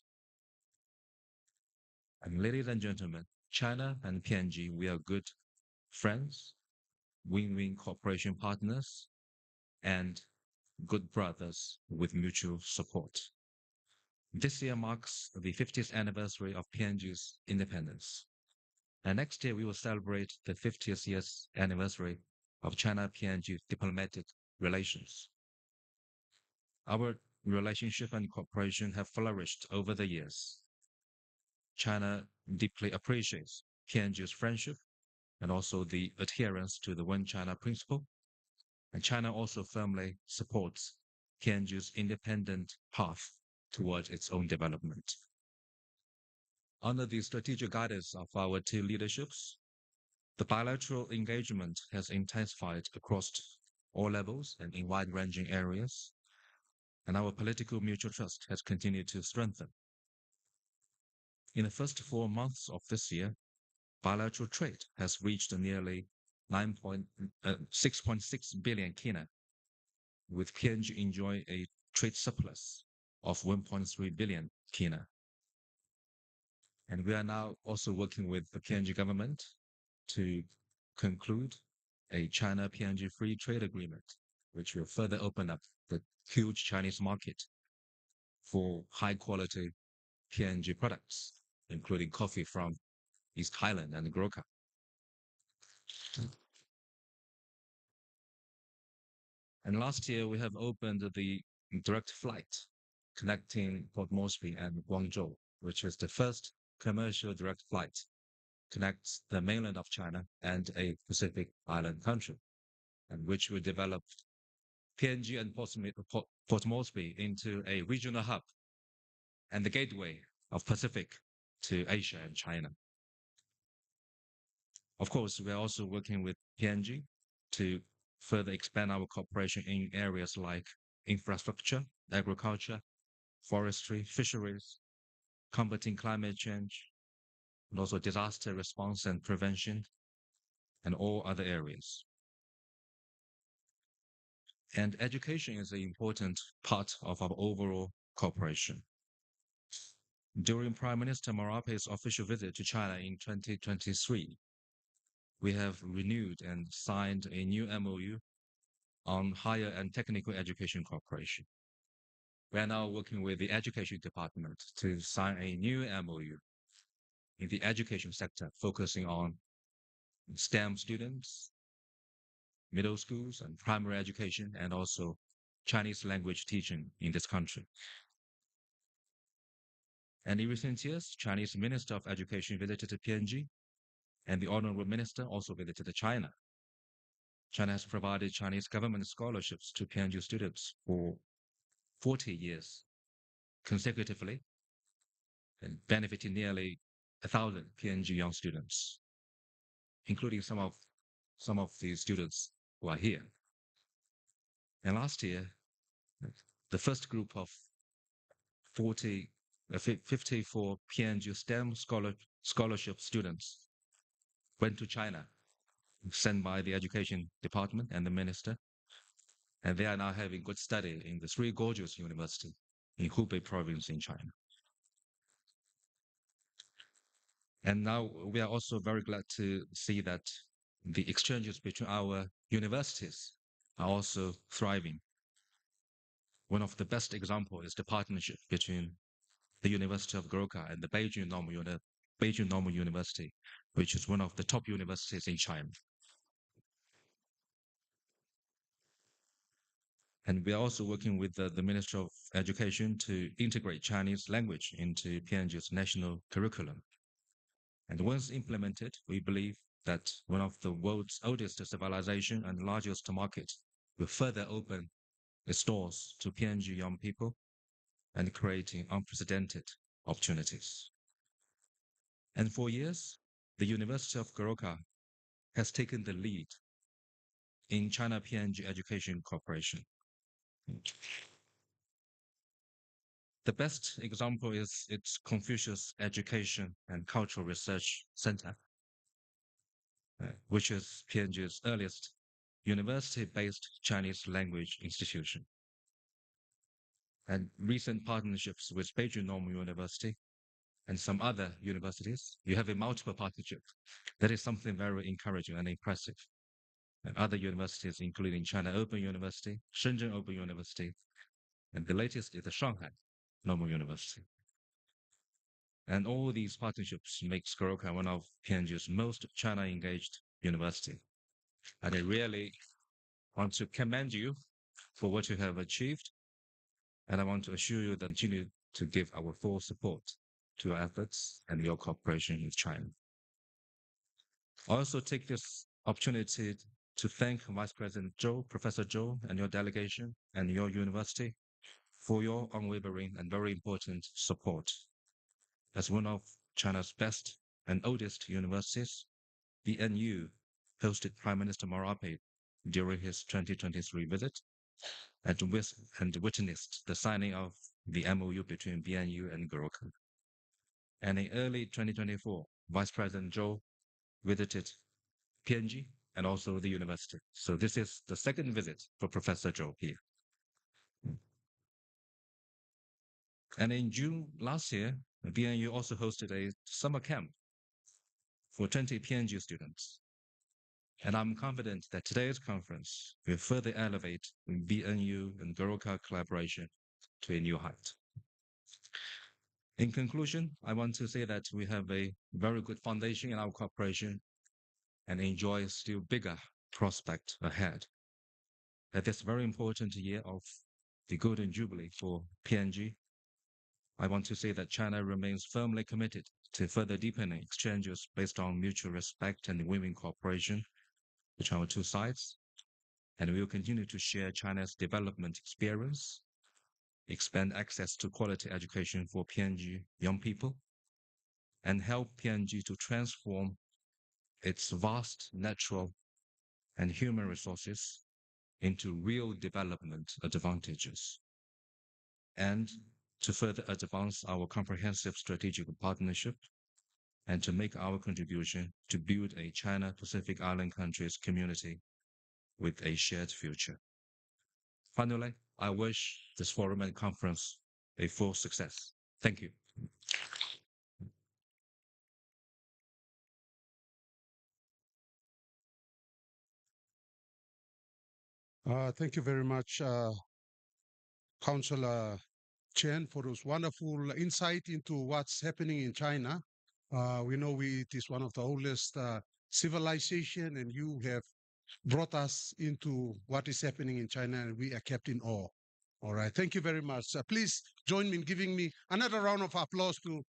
And ladies and gentlemen, China and PNG, we are good friends, win-win cooperation partners, and good brothers with mutual support. This year marks the 50th anniversary of PNG's independence. And next year, we will celebrate the 50th year's anniversary of China-PNG diplomatic relations. Our relationship and cooperation have flourished over the years. China deeply appreciates PNG's friendship and also the adherence to the One China principle. And China also firmly supports PNG's independent path towards its own development. Under the strategic guidance of our two leaderships, the bilateral engagement has intensified across all levels and in wide-ranging areas, and our political mutual trust has continued to strengthen. In the first 4 months of this year, bilateral trade has reached nearly 6.6 billion kina, with PNG enjoying a trade surplus of 1.3 billion kina. And we are now also working with the PNG government to conclude a China-PNG free trade agreement, which will further open up the huge Chinese market for high-quality PNG products, including coffee from East Highland and Goroka. And last year, we have opened the direct flight connecting Port Moresby and Guangzhou, which is the first commercial direct flight connects the mainland of China and a Pacific island country, and which will develop PNG and Port Moresby into a regional hub and the gateway of Pacific to Asia and China. Of course, we are also working with PNG to further expand our cooperation in areas like infrastructure, agriculture, forestry, fisheries, combating climate change, and also disaster response and prevention, and all other areas. And education is an important part of our overall cooperation. During Prime Minister Marape's official visit to China in 2023, we have renewed and signed a new MOU on higher and technical education cooperation. We are now working with the Education Department to sign a new MOU in the education sector, focusing on STEM students, middle schools and primary education, and also Chinese language teaching in this country. And in recent years, Chinese Minister of Education visited PNG, and the Honorable Minister also visited China. China has provided Chinese government scholarships to PNG students for 40 years consecutively, and benefiting nearly 1,000 PNG young students, including some of the students who are here. And last year, the first group of 54 PNG STEM scholarship students went to China, sent by the Education Department and the Minister, and they are now having good study in the Three Gorges University in Hubei province in China. And now we are also very glad to see that the exchanges between our universities are also thriving. One of the best examples is the partnership between the University of Goroka and the Beijing Normal University, which is one of the top universities in China. And we are also working with the Ministry of Education to integrate Chinese language into PNG's national curriculum. And once implemented, we believe that one of the world's oldest civilization and largest market will further open its doors to PNG young people and creating unprecedented opportunities. And for years, the University of Goroka has taken the lead in China PNG education cooperation. The best example is its Confucius Education and Cultural Research Center, which is PNG's earliest university-based Chinese language institution. And recent partnerships with Beijing Normal University and some other universities, you have a multiple partnership. That is something very encouraging and impressive. And other universities, including China Open University, Shenzhen Open University, and the latest is the Shanghai Normal University. And all these partnerships make Goroka one of PNG's most China-engaged university. And I really want to commend you for what you have achieved. And I want to assure you that we continue to give our full support to your efforts and your cooperation with China. I also take this opportunity to thank Vice President Zhou, Professor Zhou, and your delegation and your university for your unwavering and very important support. As one of China's best and oldest universities, BNU hosted Prime Minister Marape during his 2023 visit and witnessed the signing of the MOU between BNU and Goroka. And in early 2024, Vice President Zhou visited PNG and also the university. So this is the second visit for Professor Zhou here. And in June last year, BNU also hosted a summer camp for 20 PNG students. And I'm confident that today's conference will further elevate BNU and Goroka collaboration to a new height. In conclusion, I want to say that we have a very good foundation in our cooperation and enjoy still bigger prospect ahead. At this very important year of the Golden Jubilee for PNG, I want to say that China remains firmly committed to further deepening exchanges based on mutual respect and win-win cooperation between our two sides, and we will continue to share China's development experience, expand access to quality education for PNG young people, and help PNG to transform its vast natural and human resources into real development advantages, and to further advance our comprehensive strategic partnership and to make our contribution to build a China-Pacific Island countries community with a shared future. Finally, I wish this forum and conference a full success. Thank you. Thank you very much, Councillor Chen, for those wonderful insight into what's happening in China. We know it is one of the oldest civilization, and you have brought us into what is happening in China, and we are kept in awe. All right, thank you very much. Please join me in giving me another round of applause to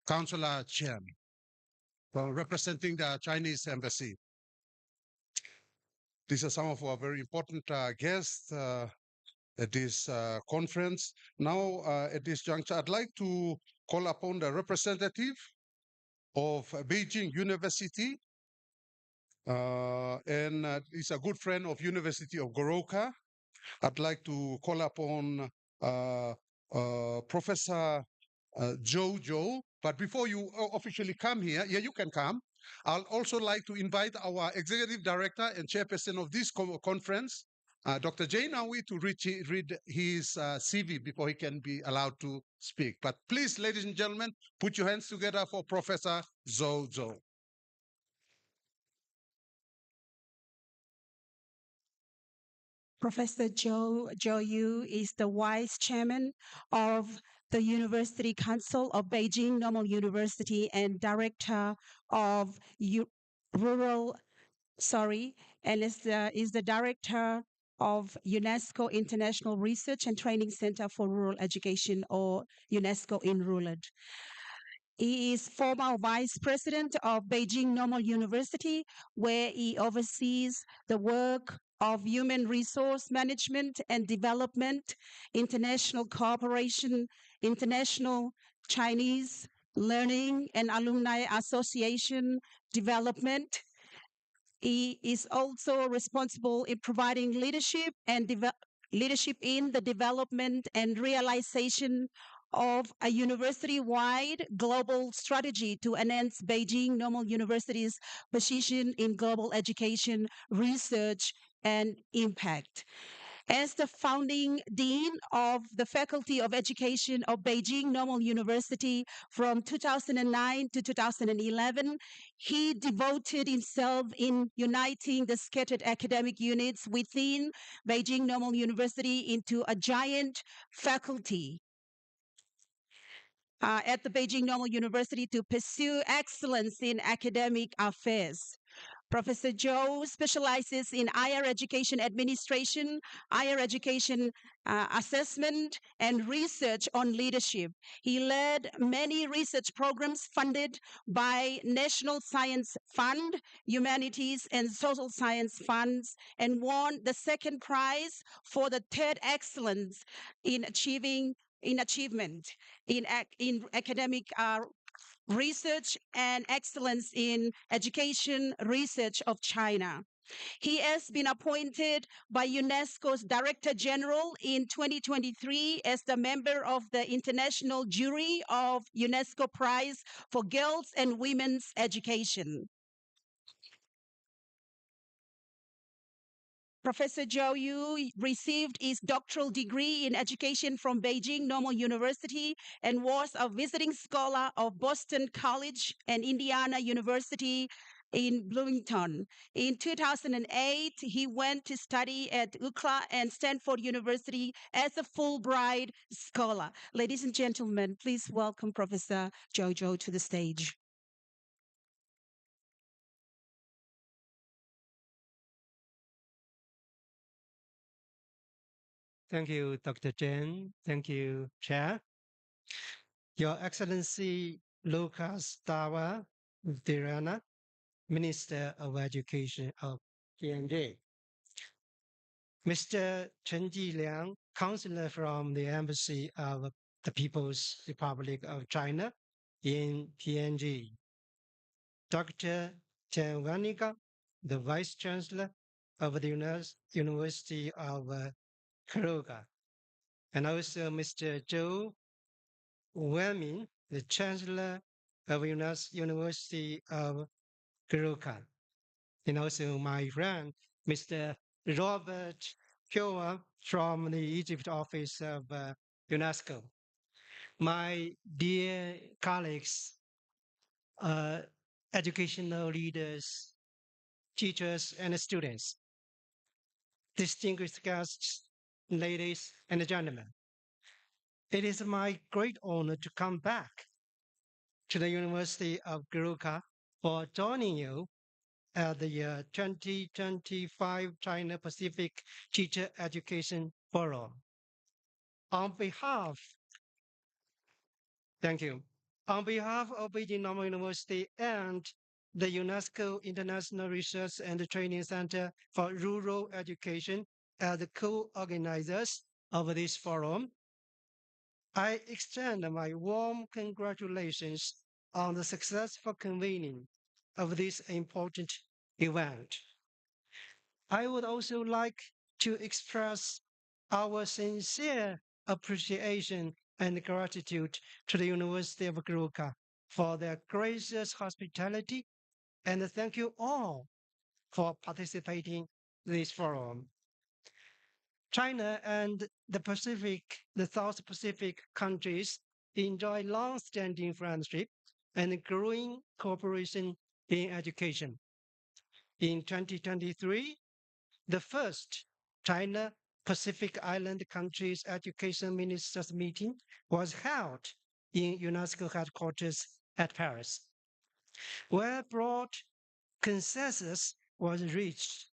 Councillor Chen for representing the Chinese embassy. These are some of our very important guests at this conference. Now, at this juncture, I'd like to call upon the representative of Beijing University, and he's a good friend of University of Goroka. I'd like to call upon Professor Joe Zhou. But before you officially come here, yeah, you can come. I'll also like to invite our executive director and chairperson of this conference, Dr. Jay Nawi, to read his CV before he can be allowed to speak. But please, ladies and gentlemen, put your hands together for Professor Zhou Zhou. Professor Zhou Yu is the vice chairman of the University Council of Beijing Normal University and director of and is the director of UNESCO International Research and Training Center for Rural Education, or UNESCO Enrolled. He is former vice president of Beijing Normal University, where he oversees the work of human resource management and development, international cooperation, international Chinese learning and alumni association development. He is also responsible in providing leadership and leadership in the development and realization of a university-wide global strategy to enhance Beijing Normal University's position in global education, research, and impact. As the founding dean of the Faculty of Education of Beijing Normal University from 2009 to 2011, he devoted himself in uniting the scattered academic units within Beijing Normal University into a giant faculty at the Beijing Normal University to pursue excellence in academic affairs. Professor Zhou specializes in higher education administration, higher education assessment, and research on leadership. He led many research programs funded by National Science Fund, Humanities and Social Science Funds, and won the second prize for the third excellence in achievement in academic research and excellence in education research of China. He has been appointed by UNESCO's Director General in 2023 as the member of the international jury of UNESCO Prize for Girls and Women's Education. Professor Zhou Yu received his doctoral degree in education from Beijing Normal University and was a visiting scholar of Boston College and Indiana University in Bloomington. In 2008, he went to study at UCLA and Stanford University as a Fulbright scholar. Ladies and gentlemen, please welcome Professor Zhou Zhou to the stage. Thank you, Dr. Chen. Thank you, Chair. Your Excellency Lucas Dawa Dirana, Minister of Education of PNG. Mr. Chen Jiliang, Counselor from the Embassy of the People's Republic of China in PNG. Dr. Chen Wanika, the Vice Chancellor of the University of Goroka, and also Mr. Zhou Wenmin, the Chancellor of University of Goroka, and also my friend, Mr. Robert Kyoa from the Egypt office of UNESCO. My dear colleagues, educational leaders, teachers, and students. distinguished guests, ladies and gentlemen. It is my great honor to come back to the University of Gurukha for joining you at the 2025 China Pacific Teacher Education Forum. On behalf, thank you. On behalf of Beijing Normal University and the UNESCO International Research and Training Center for Rural Education as the co-organizers of this forum, I extend my warm congratulations on the successful convening of this important event. I would also like to express our sincere appreciation and gratitude to the University of Gurukha for their gracious hospitality, and thank you all for participating in this forum. China and the South Pacific countries enjoy long-standing friendship and growing cooperation in education. In 2023, the first China Pacific Island countries education ministers meeting was held in UNESCO headquarters at Paris, where broad consensus was reached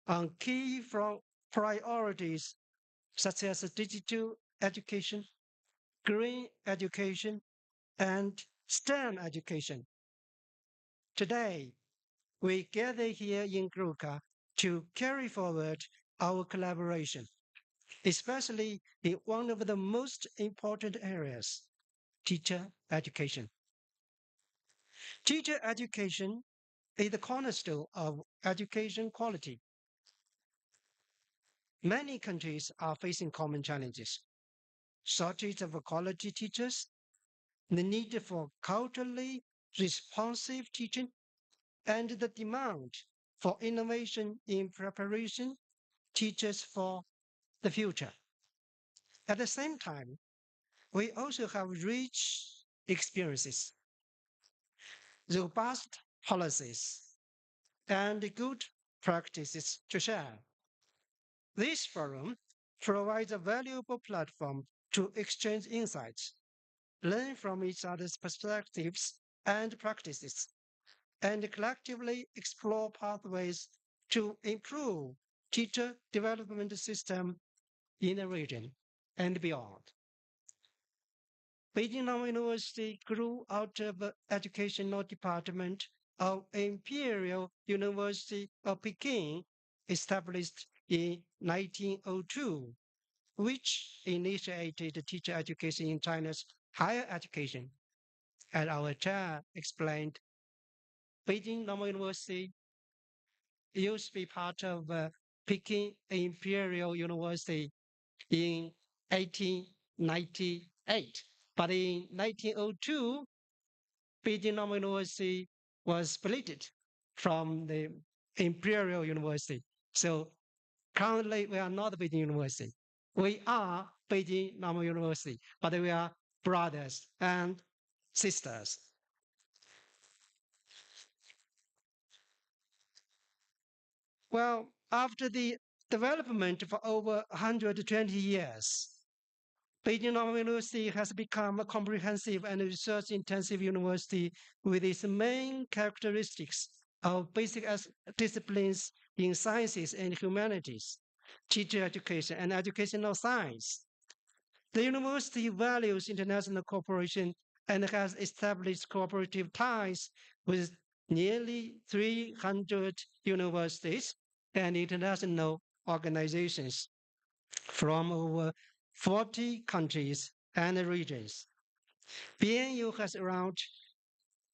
on key priorities such as digital education, green education, and STEM education. Today, we gather here in Gurukha to carry forward our collaboration, especially in one of the most important areas, teacher education. Teacher education is the cornerstone of education quality. Many countries are facing common challenges: shortage of quality teachers, the need for culturally responsive teaching, and the demand for innovation in preparation teachers for the future. At the same time, we also have rich experiences, robust policies, and good practices to share. This forum provides a valuable platform to exchange insights, learn from each other's perspectives and practices, and collectively explore pathways to improve teacher development system in the region and beyond. Beijing Normal University grew out of the educational department of Imperial University of Peking, established in 1902, which initiated teacher education in China's higher education. As our chair explained, Beijing Normal University used to be part of Peking Imperial University in 1898. But in 1902, Beijing Normal University was split from the Imperial University. So currently, we are not Beijing University. We are Beijing Normal University, but we are brothers and sisters. Well, after the development for over 120 years, Beijing Normal University has become a comprehensive and research-intensive university with its main characteristics of basic disciplines in sciences and humanities, teacher education, and educational science. The university values international cooperation and has established cooperative ties with nearly 300 universities and international organizations from over 40 countries and regions. BNU has around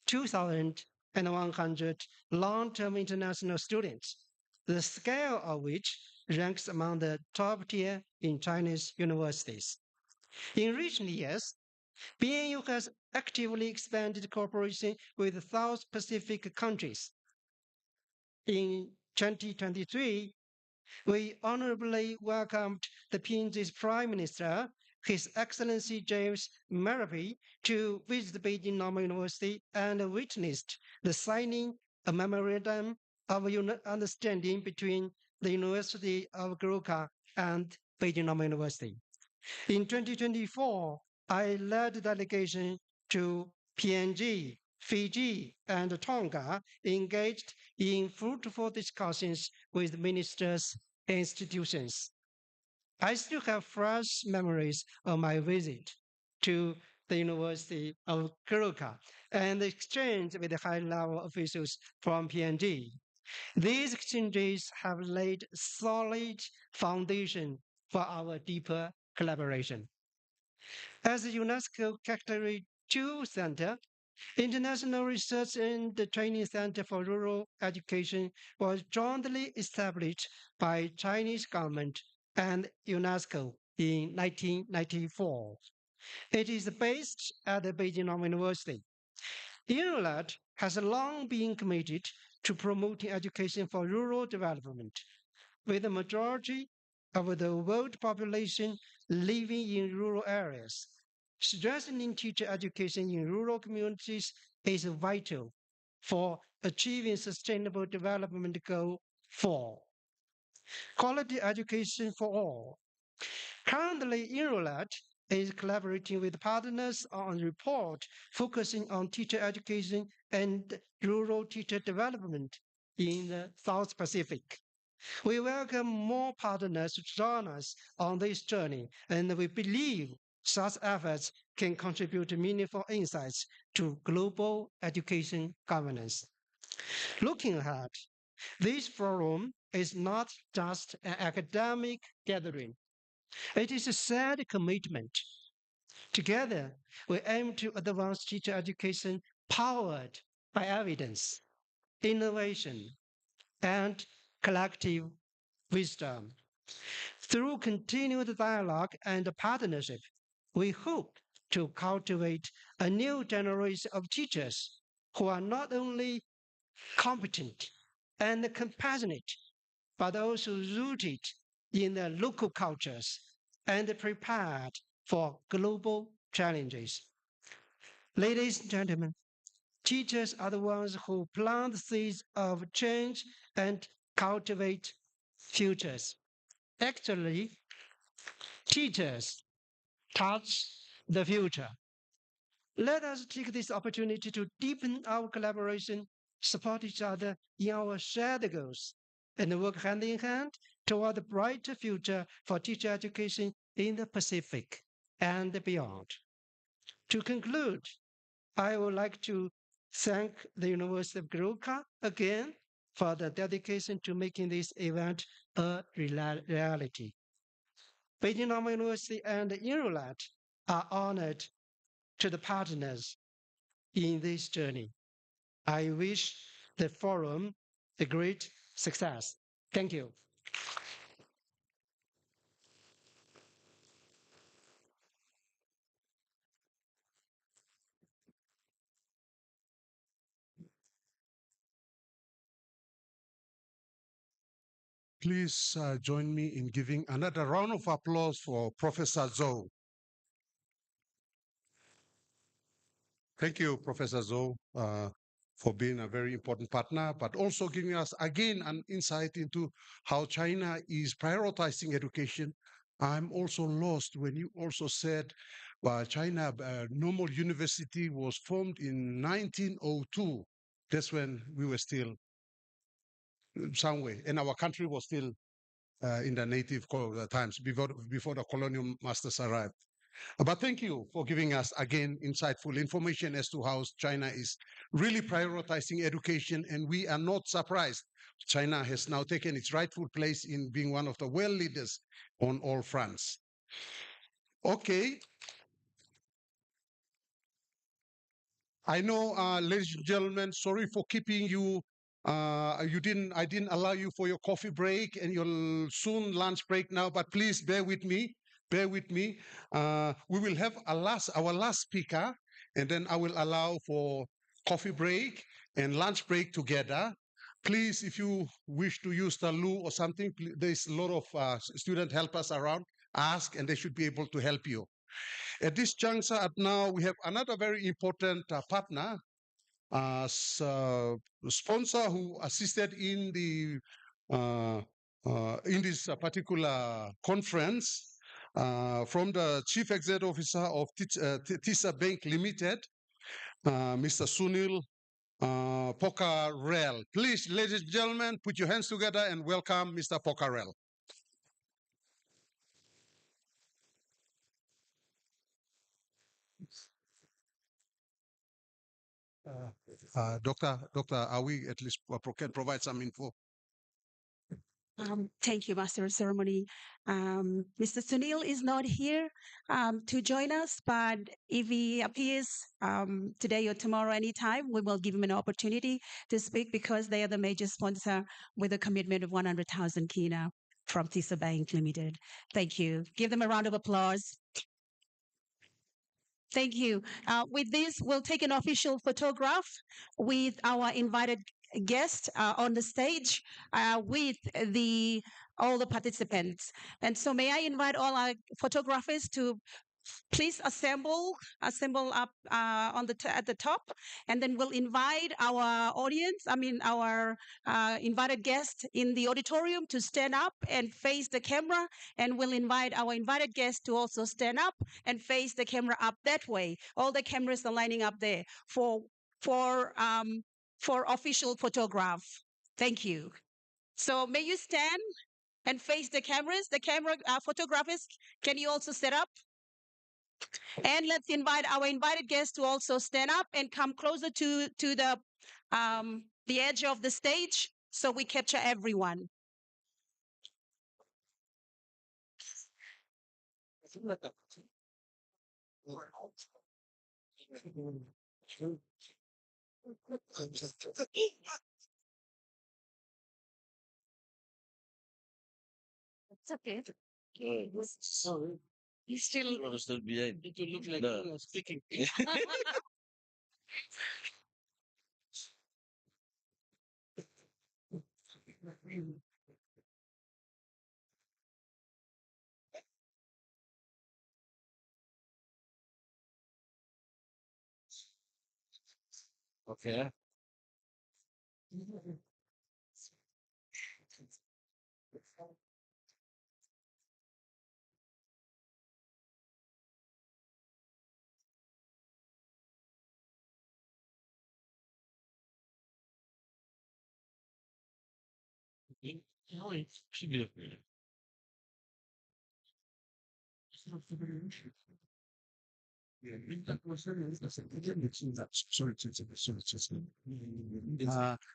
2,100 long-term international students, the scale of which ranks among the top tier in Chinese universities. In recent years, BNU has actively expanded cooperation with South Pacific countries. In 2023, we honorably welcomed the PNG's Prime Minister, His Excellency James Marape, to visit Beijing Normal University and witnessed the signing of a memorandum of understanding between the University of Goroka and Beijing Normal University. In 2024, I led a delegation to PNG, Fiji, and Tonga, engaged in fruitful discussions with ministers and institutions. I still have fresh memories of my visit to the University of Goroka and the exchange with the high-level officials from PNG. These exchanges have laid solid foundation for our deeper collaboration. As a UNESCO Category 2 center, International Research and Training Center for Rural Education was jointly established by Chinese government and UNESCO in 1994. It is based at the Beijing Normal University. INRULAT has long been committed to promoting education for rural development, with the majority of the world population living in rural areas. Strengthening teacher education in rural communities is vital for achieving Sustainable Development Goal 4. Quality education for all. Currently, INRULAT is collaborating with partners on a report focusing on teacher education and rural teacher development in the South Pacific. We welcome more partners to join us on this journey, and we believe such efforts can contribute meaningful insights to global education governance. Looking ahead, this forum is not just an academic gathering. It is a shared commitment. Together, we aim to advance teacher education powered by evidence, innovation, and collective wisdom. Through continued dialogue and partnership, we hope to cultivate a new generation of teachers who are not only competent and compassionate, but also rooted in their local cultures and prepared for global challenges. Ladies and gentlemen, teachers are the ones who plant the seeds of change and cultivate futures. Actually, teachers touch the future. Let us take this opportunity to deepen our collaboration, support each other in our shared goals, and work hand in hand toward a brighter future for teacher education in the Pacific and beyond. To conclude, I would like to thank the University of Goroka again for the dedication to making this event a reality. Beijing Normal University and INRULAT are honored to the partners in this journey. I wish the forum a great success. Thank you. Please join me in giving another round of applause for Professor Zhou. Thank you, Professor Zhou, for being a very important partner, but also giving us again an insight into how China is prioritizing education. I'm also lost when you also said China Normal University was formed in 1902. That's when we were still somewhere, and our country was still in the native times before the colonial masters arrived. But thank you for giving us again insightful information as to how China is really prioritizing education, and we are not surprised. China has now taken its rightful place in being one of the world leaders on all fronts. Okay. I know, ladies and gentlemen, sorry for keeping you. I didn't allow you for your coffee break and your soon lunch break now, but please bear with me. Bear with me. We will have our last speaker, and then I will allow for coffee break and lunch break together. Please, if you wish to use the loo or something, there's a lot of student helpers around. Ask, and they should be able to help you. At this juncture, now we have another very important partner, sponsor who assisted in the in this particular conference from the Chief Executive Officer of TISA Bank Limited, Mr. Sunil Pokarel. Please, ladies and gentlemen, put your hands together and welcome Mr. Pokarel. Doctor, are we at least can provide some info? Thank you, Master of Ceremony. Mr. Sunil is not here to join us, but if he appears today or tomorrow anytime, we will give him an opportunity to speak because they are the major sponsor with a commitment of 100,000 kina from TISA Bank Limited. Thank you. Give them a round of applause. Thank you. With this, we'll take an official photograph with our invited guest on the stage with all the participants. And so may I invite all our photographers to please assemble up at the top, and then we'll invite our audience, our invited guests in the auditorium to stand up and face the camera, and we'll invite our invited guests to also stand up and face the camera up that way. All the cameras are lining up there for official photograph. Thank you. So may you stand and face the cameras. The camera photographers, can you also set up? And let's invite our invited guests to also stand up and come closer to the edge of the stage so we capture everyone. It's okay. Sorry. He's still behind. It will look like you are speaking. Okay.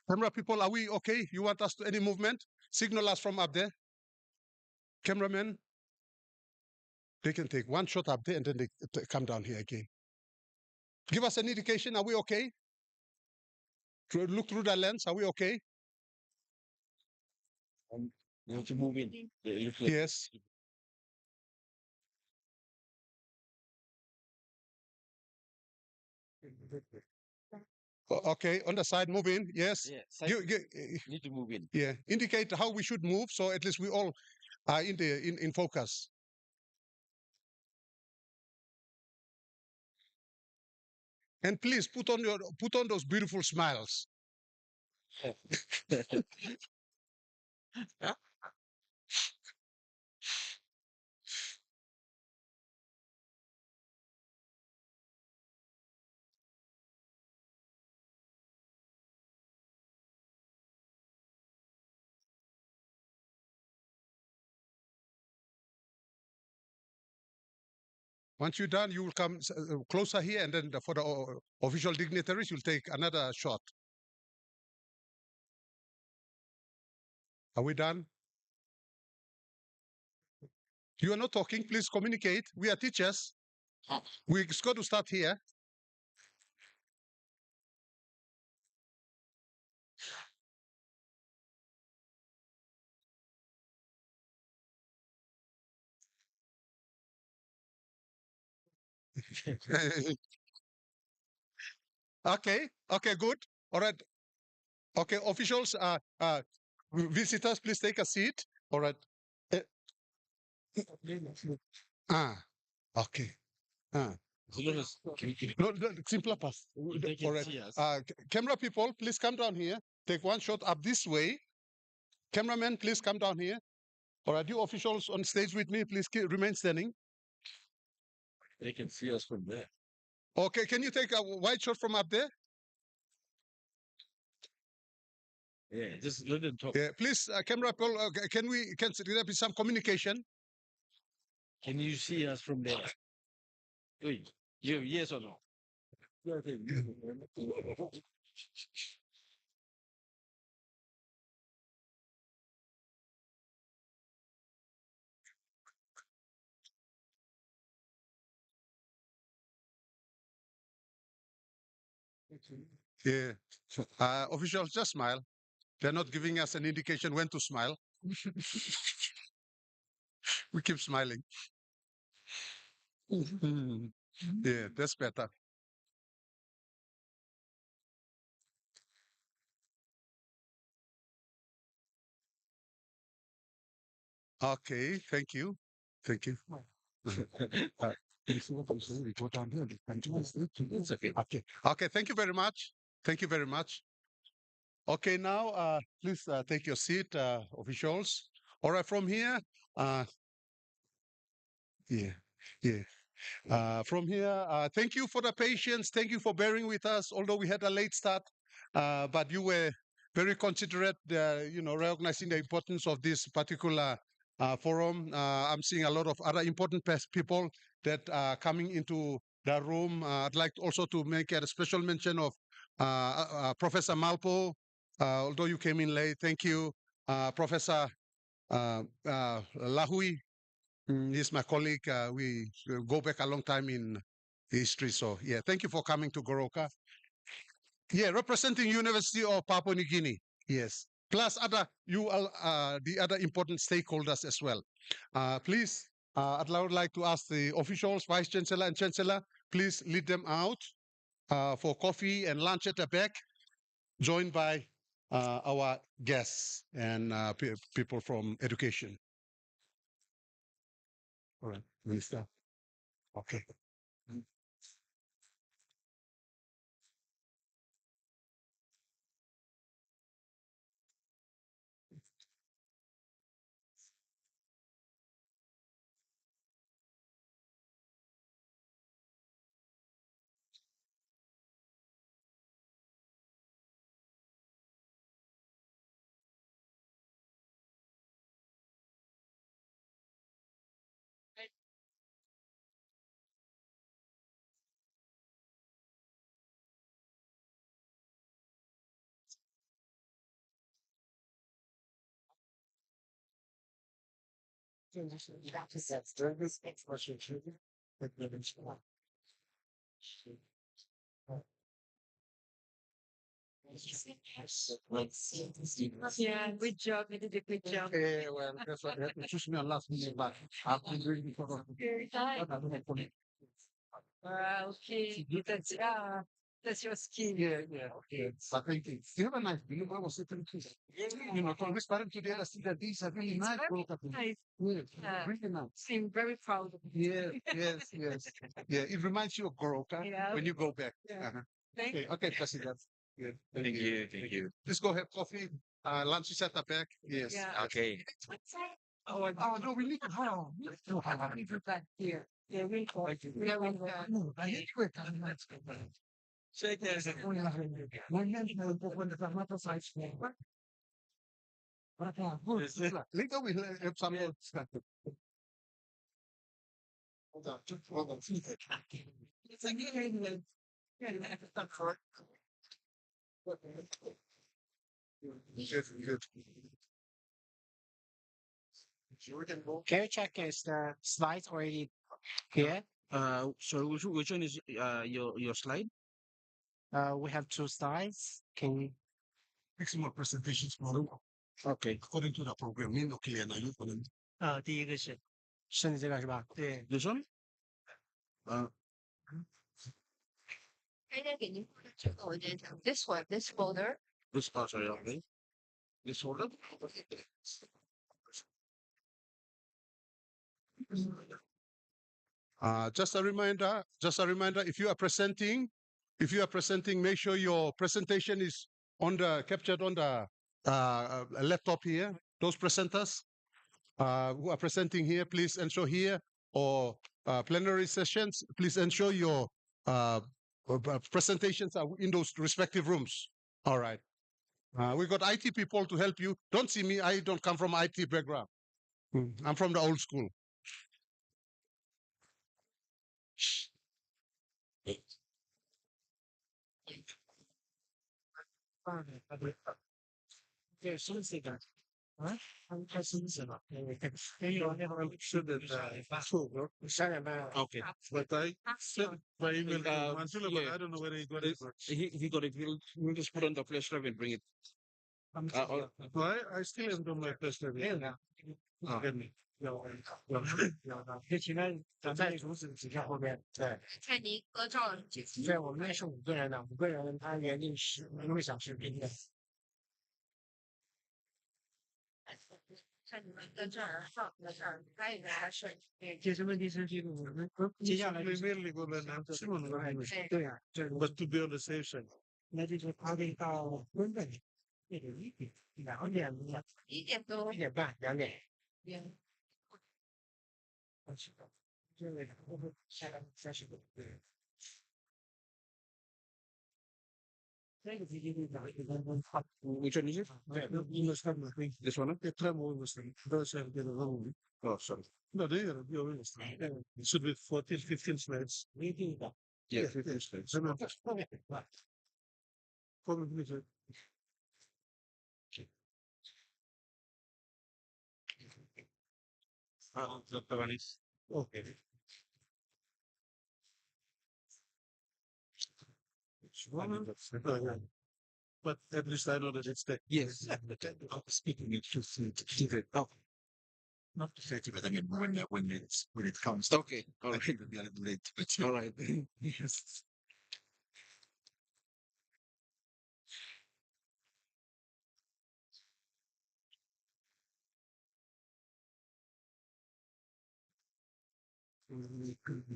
Camera people, are we okay? You want us to any movement? Signal us from up there. Cameraman, they can take one shot up there and then they come down here again. Give us an indication. Are we okay? Look through the lens. Are we okay? You have to move in. Yes. Okay, on the side, move in. Yes. Yeah, You need to move in. yeah. Indicate how we should move, so at least we all are in focus. And please put on those beautiful smiles. Once you're done, you will come closer here, and then for the official dignitaries, you'll take another shot. Are we done? You are not talking. Please communicate. We are teachers. We're going to start here. Okay, good. All right. Okay, officials, visitors, please take a seat. All right. Okay. No, simpler pass. All right. Camera people, please come down here. Take one shot up this way. cameraman, please come down here. All right, you officials on stage with me, please remain standing. They can see us from there. Okay, can you take a white shot from up there? Yeah, just let them talk. Yeah, please, camera people, can there be some communication? Can you see us from there? Wait, yes or no? Yeah. Officials, just smile. They're not giving us an indication when to smile. We keep smiling. Yeah, that's better. Okay, thank you. Thank you. It's okay. Okay, thank you very much. Thank you very much. Okay, now please take your seat, officials. All right, from here, from here, thank you for the patience. Thank you for bearing with us, although we had a late start, but you were very considerate, recognizing the importance of this particular forum. I'm seeing a lot of other important people that are coming into the room. I'd like also to make a special mention of Professor Malpo, although you came in late. Thank you. Professor Lahui, he's my colleague. We go back a long time in history. So, yeah, thank you for coming to Goroka. Yeah, representing University of Papua New Guinea. Yes. Plus the other important stakeholders as well. Please, I'd like to ask the officials, Vice Chancellor and Chancellor, please lead them out for coffee and lunch at the back, joined by our guests and people from education. All right, Minister. Okay. Yeah, good job. You did a good job. Okay, well, that's what choose me on last minute, but I've been doing it for Very nice. Okay, that's your skill. yeah. But thank you. You have a nice view. I was sitting to from this parent today, I see that these are really nice. Nice. Yeah, really nice. I'm very proud of you. Yes. Yeah, it reminds you of Goroka Yeah. when you go back. Yeah. Uh-huh. Thank Okay, President. Good. Thank you. Please go have coffee. Lunch is at the back. Yes. Yeah. Okay. Oh, No, we need to hire. back here. Yeah, we call it. Yeah, we got. No, I need to Shake hands. Later we have some. Hold on. It's like good. Can you check is the slides already here? So which one is your slide? We have two slides. Can you? Make some more presentations for Okay. according to the program. Clear now. 第一个是是你这个是吧？对 This one? 可以再给您这个，我觉得 this one, this folder. This sorry, okay. This folder? Just a reminder, if you are presenting, make sure your presentation is captured on the a laptop here. Those presenters who are presenting here, please ensure here, or plenary sessions, please ensure your presentations are in those respective rooms. All right. We got IT people to help you. Don't see me. I don't come from IT background. I'm from the old school. Okay. But I sent my email to Manjula, but I don't know whether he got it. He got it. We'll just put on the flash drive and bring it. Why? I still haven't done my first review. Ah. 这前面咱在主旨指标后面，对，看你歌照了几次。对，我们那是5个人的，5个人他原定10个小时评的。看你们跟这儿放在这儿，还有啥事儿？其实问题是这个我们接下来就是 mainly go to the 对呀，这 but to be on the safe side. 那就是8点到温本，那个1点、2点、1点多1点半、2点。点。这个我们下来30个。对。这个 PPT 讲一个好。 Which one is it? This one? The time we was those have been alone. Oh, sorry. No, they are the always. It should be 14, 15 slides. Yeah, 15 slides. Probably. Dr. Vanis. Okay. But at least I know that it's there. Yes. Speaking it to keep it up. Not to say it, but I mean when it comes. Okay. All I right. think it'll be a little late. But All right. yes.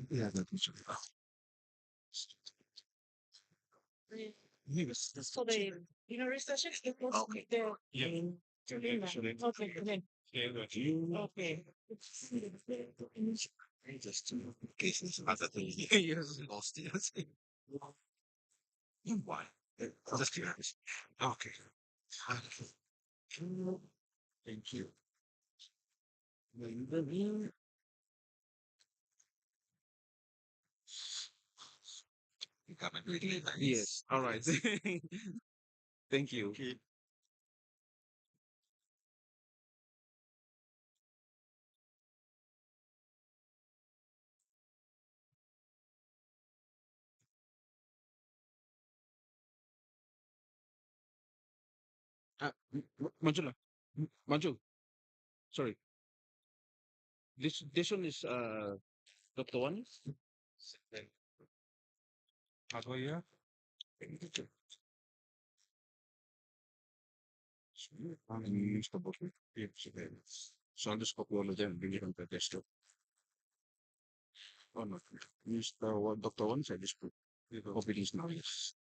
Yeah, that was Yes. So the session is Okay. there. Yeah. Okay, then. Okay. Just cases other things. Yes. Lost yes. Why? Just curious. Okay. Thank you. You come and really nice. Yes. All right. Thank you. Okay. Manjula. Manju. Sorry. This one is Dr. Vanis? Agoya. So I'll just copy all of them and bring it on the desktop. Oh no. Use the one Dr. Vanis, I just put copy these now. Yes.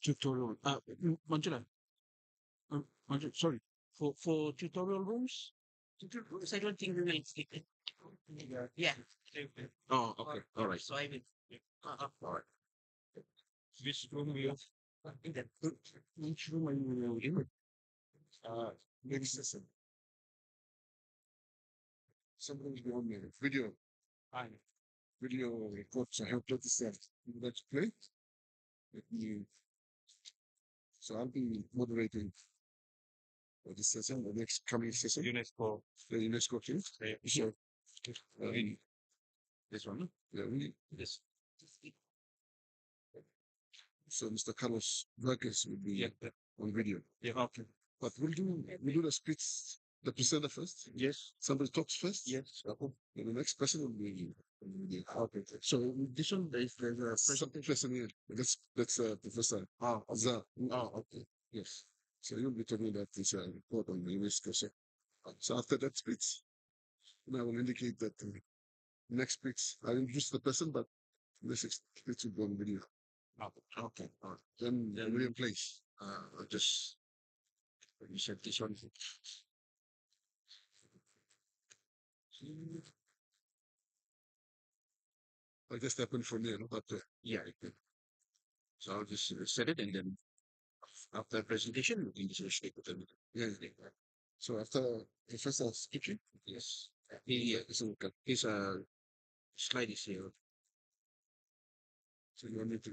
Tutorial. Manjula. Manjula, sorry. For tutorial rooms? I don't think we will skip it. Yeah. Oh, okay. All right. So I will. All right. Which room we Which room are you in? next session. Somebody's going there. Video. Video reports. I hope that is that. Let's play. Let me. So I'll be moderating for this session, the next coming session. UNESCO. The UNESCO team. So, This one? yeah, we. Yes. So Mr. Carlos Vargas will be Yeah. on video. Yeah. Okay. But we'll do the speech, the presenter first. Yes. Somebody talks first. Yes. And the next person will be on video. Okay. So this one is the presentation. Person here. That's Professor Za. Oh, okay. Yes. So you'll be talking about this report on the UNESCO. So So after that speech, I will indicate that the next speech, I introduce the person, but this speech will go on video. Okay. All right. Then video plays. Just let me set this one. I just happened for me, but yeah. So I'll just set it and then after presentation, we can just stick with them. Yeah. So after the first speaking, yes. So his slide is here. So you want me to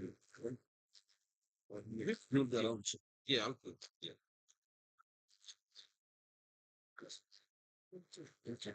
move that around? Yeah, I'll put yeah. Okay.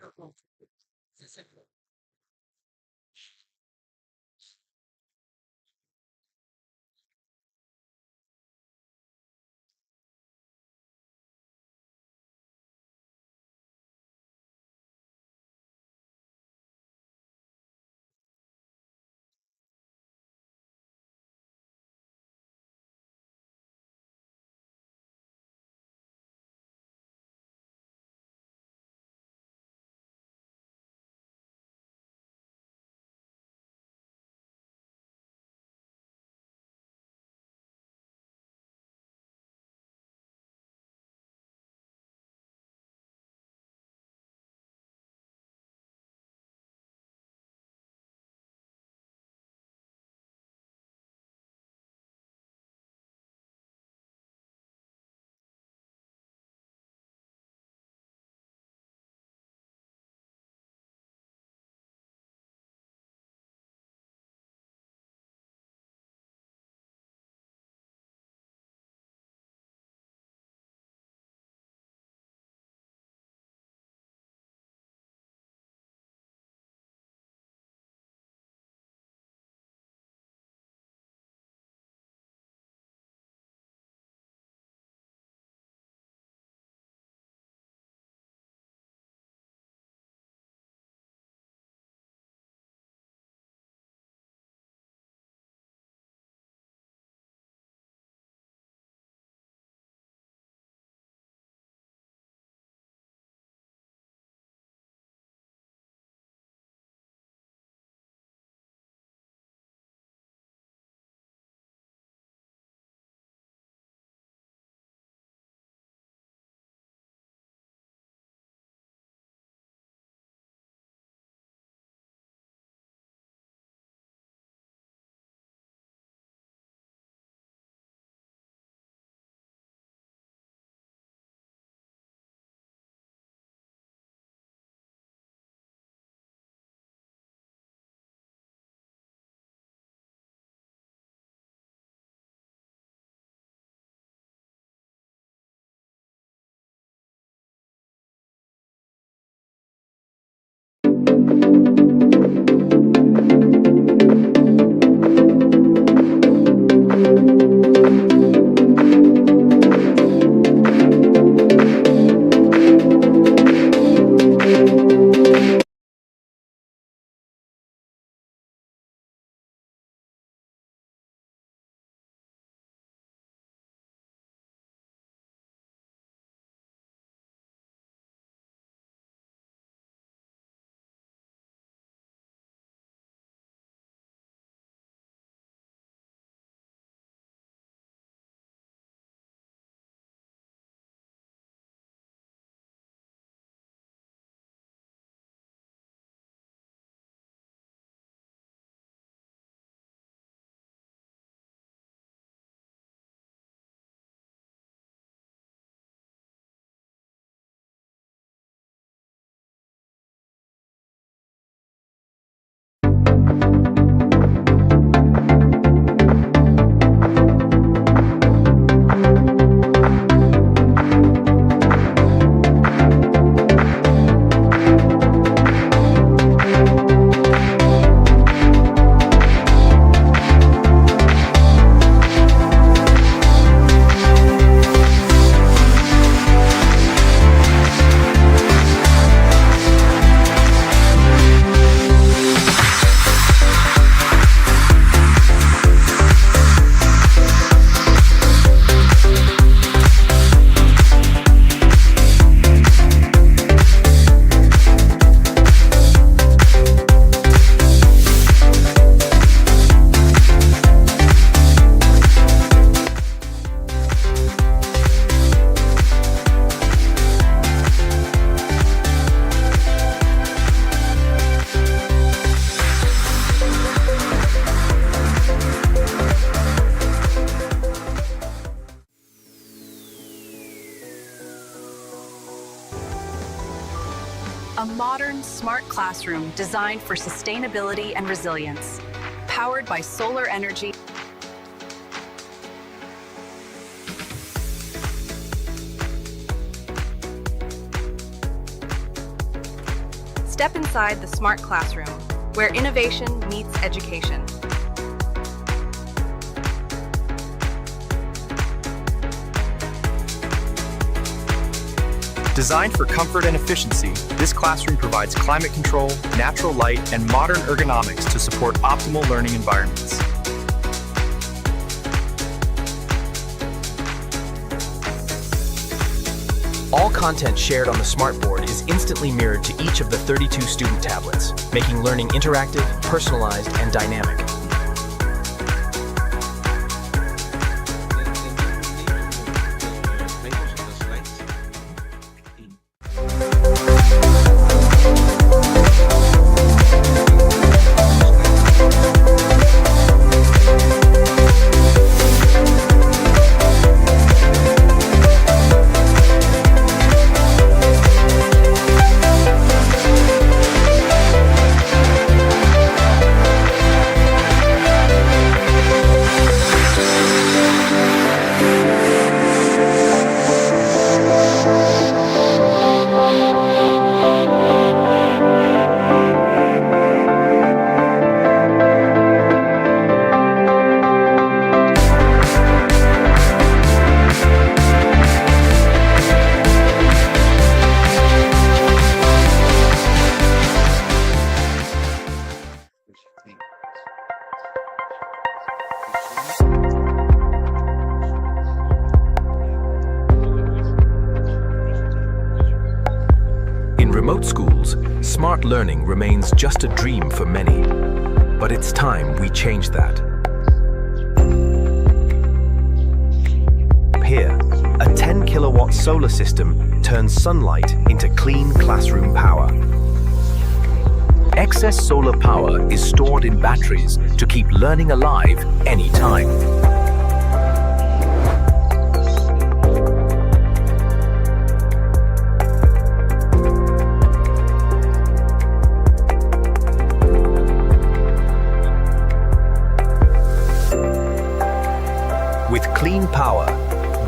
A modern, smart classroom designed for sustainability and resilience, powered by solar energy. Step inside the smart classroom, where innovation meets education. Designed for comfort and efficiency, this classroom provides climate control, natural light, and modern ergonomics to support optimal learning environments. All content shared on the smartboard is instantly mirrored to each of the 32 student tablets, making learning interactive, personalized, and dynamic. remote schools, smart learning remains just a dream for many. But it's time we change that. Here, a 10 kilowatt solar system turns sunlight into clean classroom power. Excess solar power is stored in batteries to keep learning alive anytime. With clean power,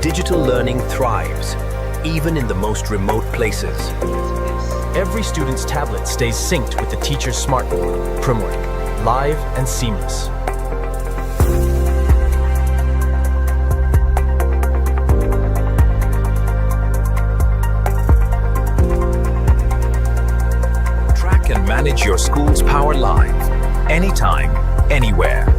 digital learning thrives, even in the most remote places. Every student's tablet stays synced with the teacher's smartboard, Primwork, live and seamless. Track and manage your school's power live, anytime, anywhere.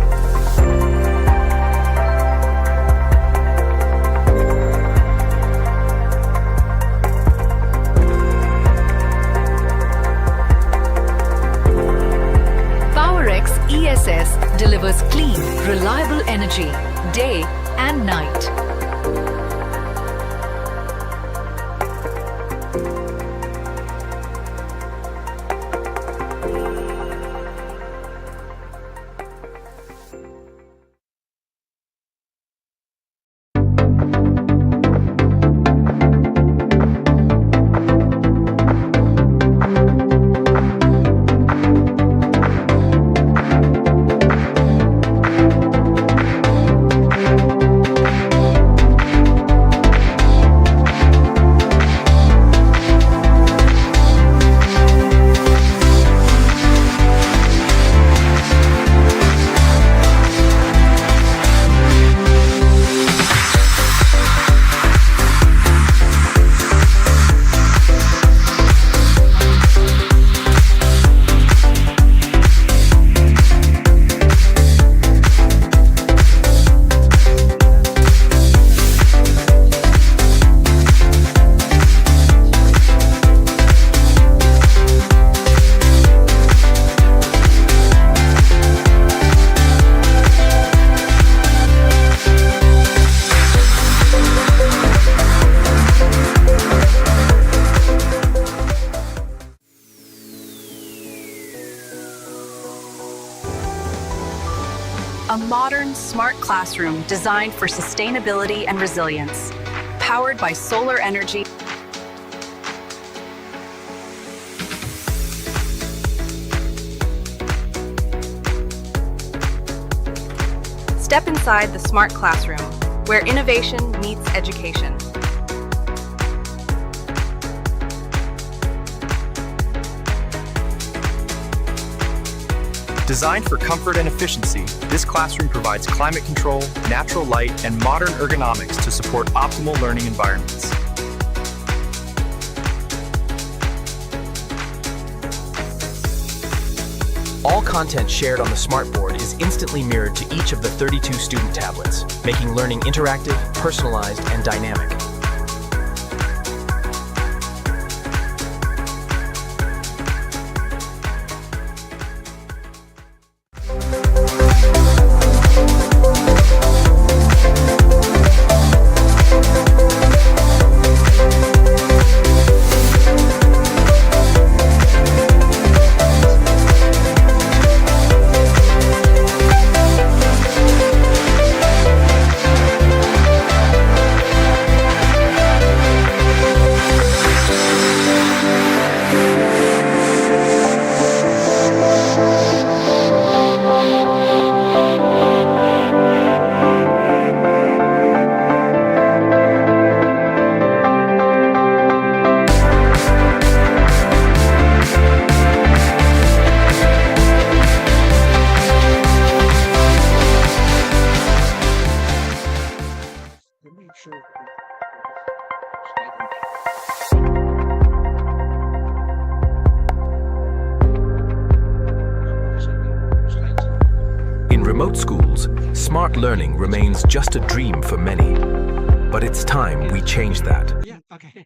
ESS delivers clean, reliable energy, day and night. A modern, smart classroom designed for sustainability and resilience, powered by solar energy. Step inside the smart classroom, where innovation meets education. Designed for comfort and efficiency, this classroom provides climate control, natural light, and modern ergonomics to support optimal learning environments. All content shared on the smartboard is instantly mirrored to each of the 32 student tablets, making learning interactive, personalized, and dynamic. In remote schools, smart learning remains just a dream for many. But it's time we change that. Yeah, okay.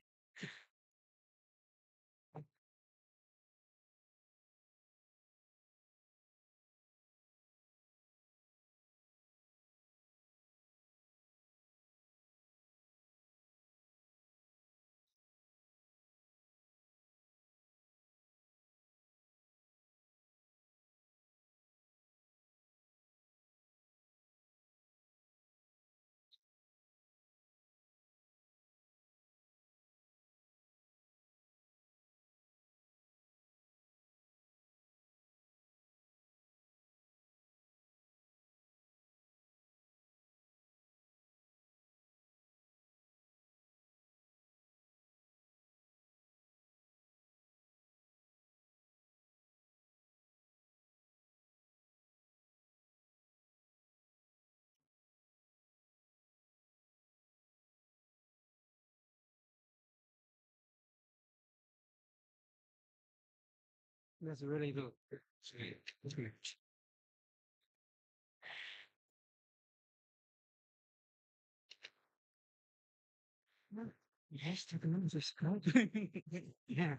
That's really good. That's great. Yes, technology is good. Yeah.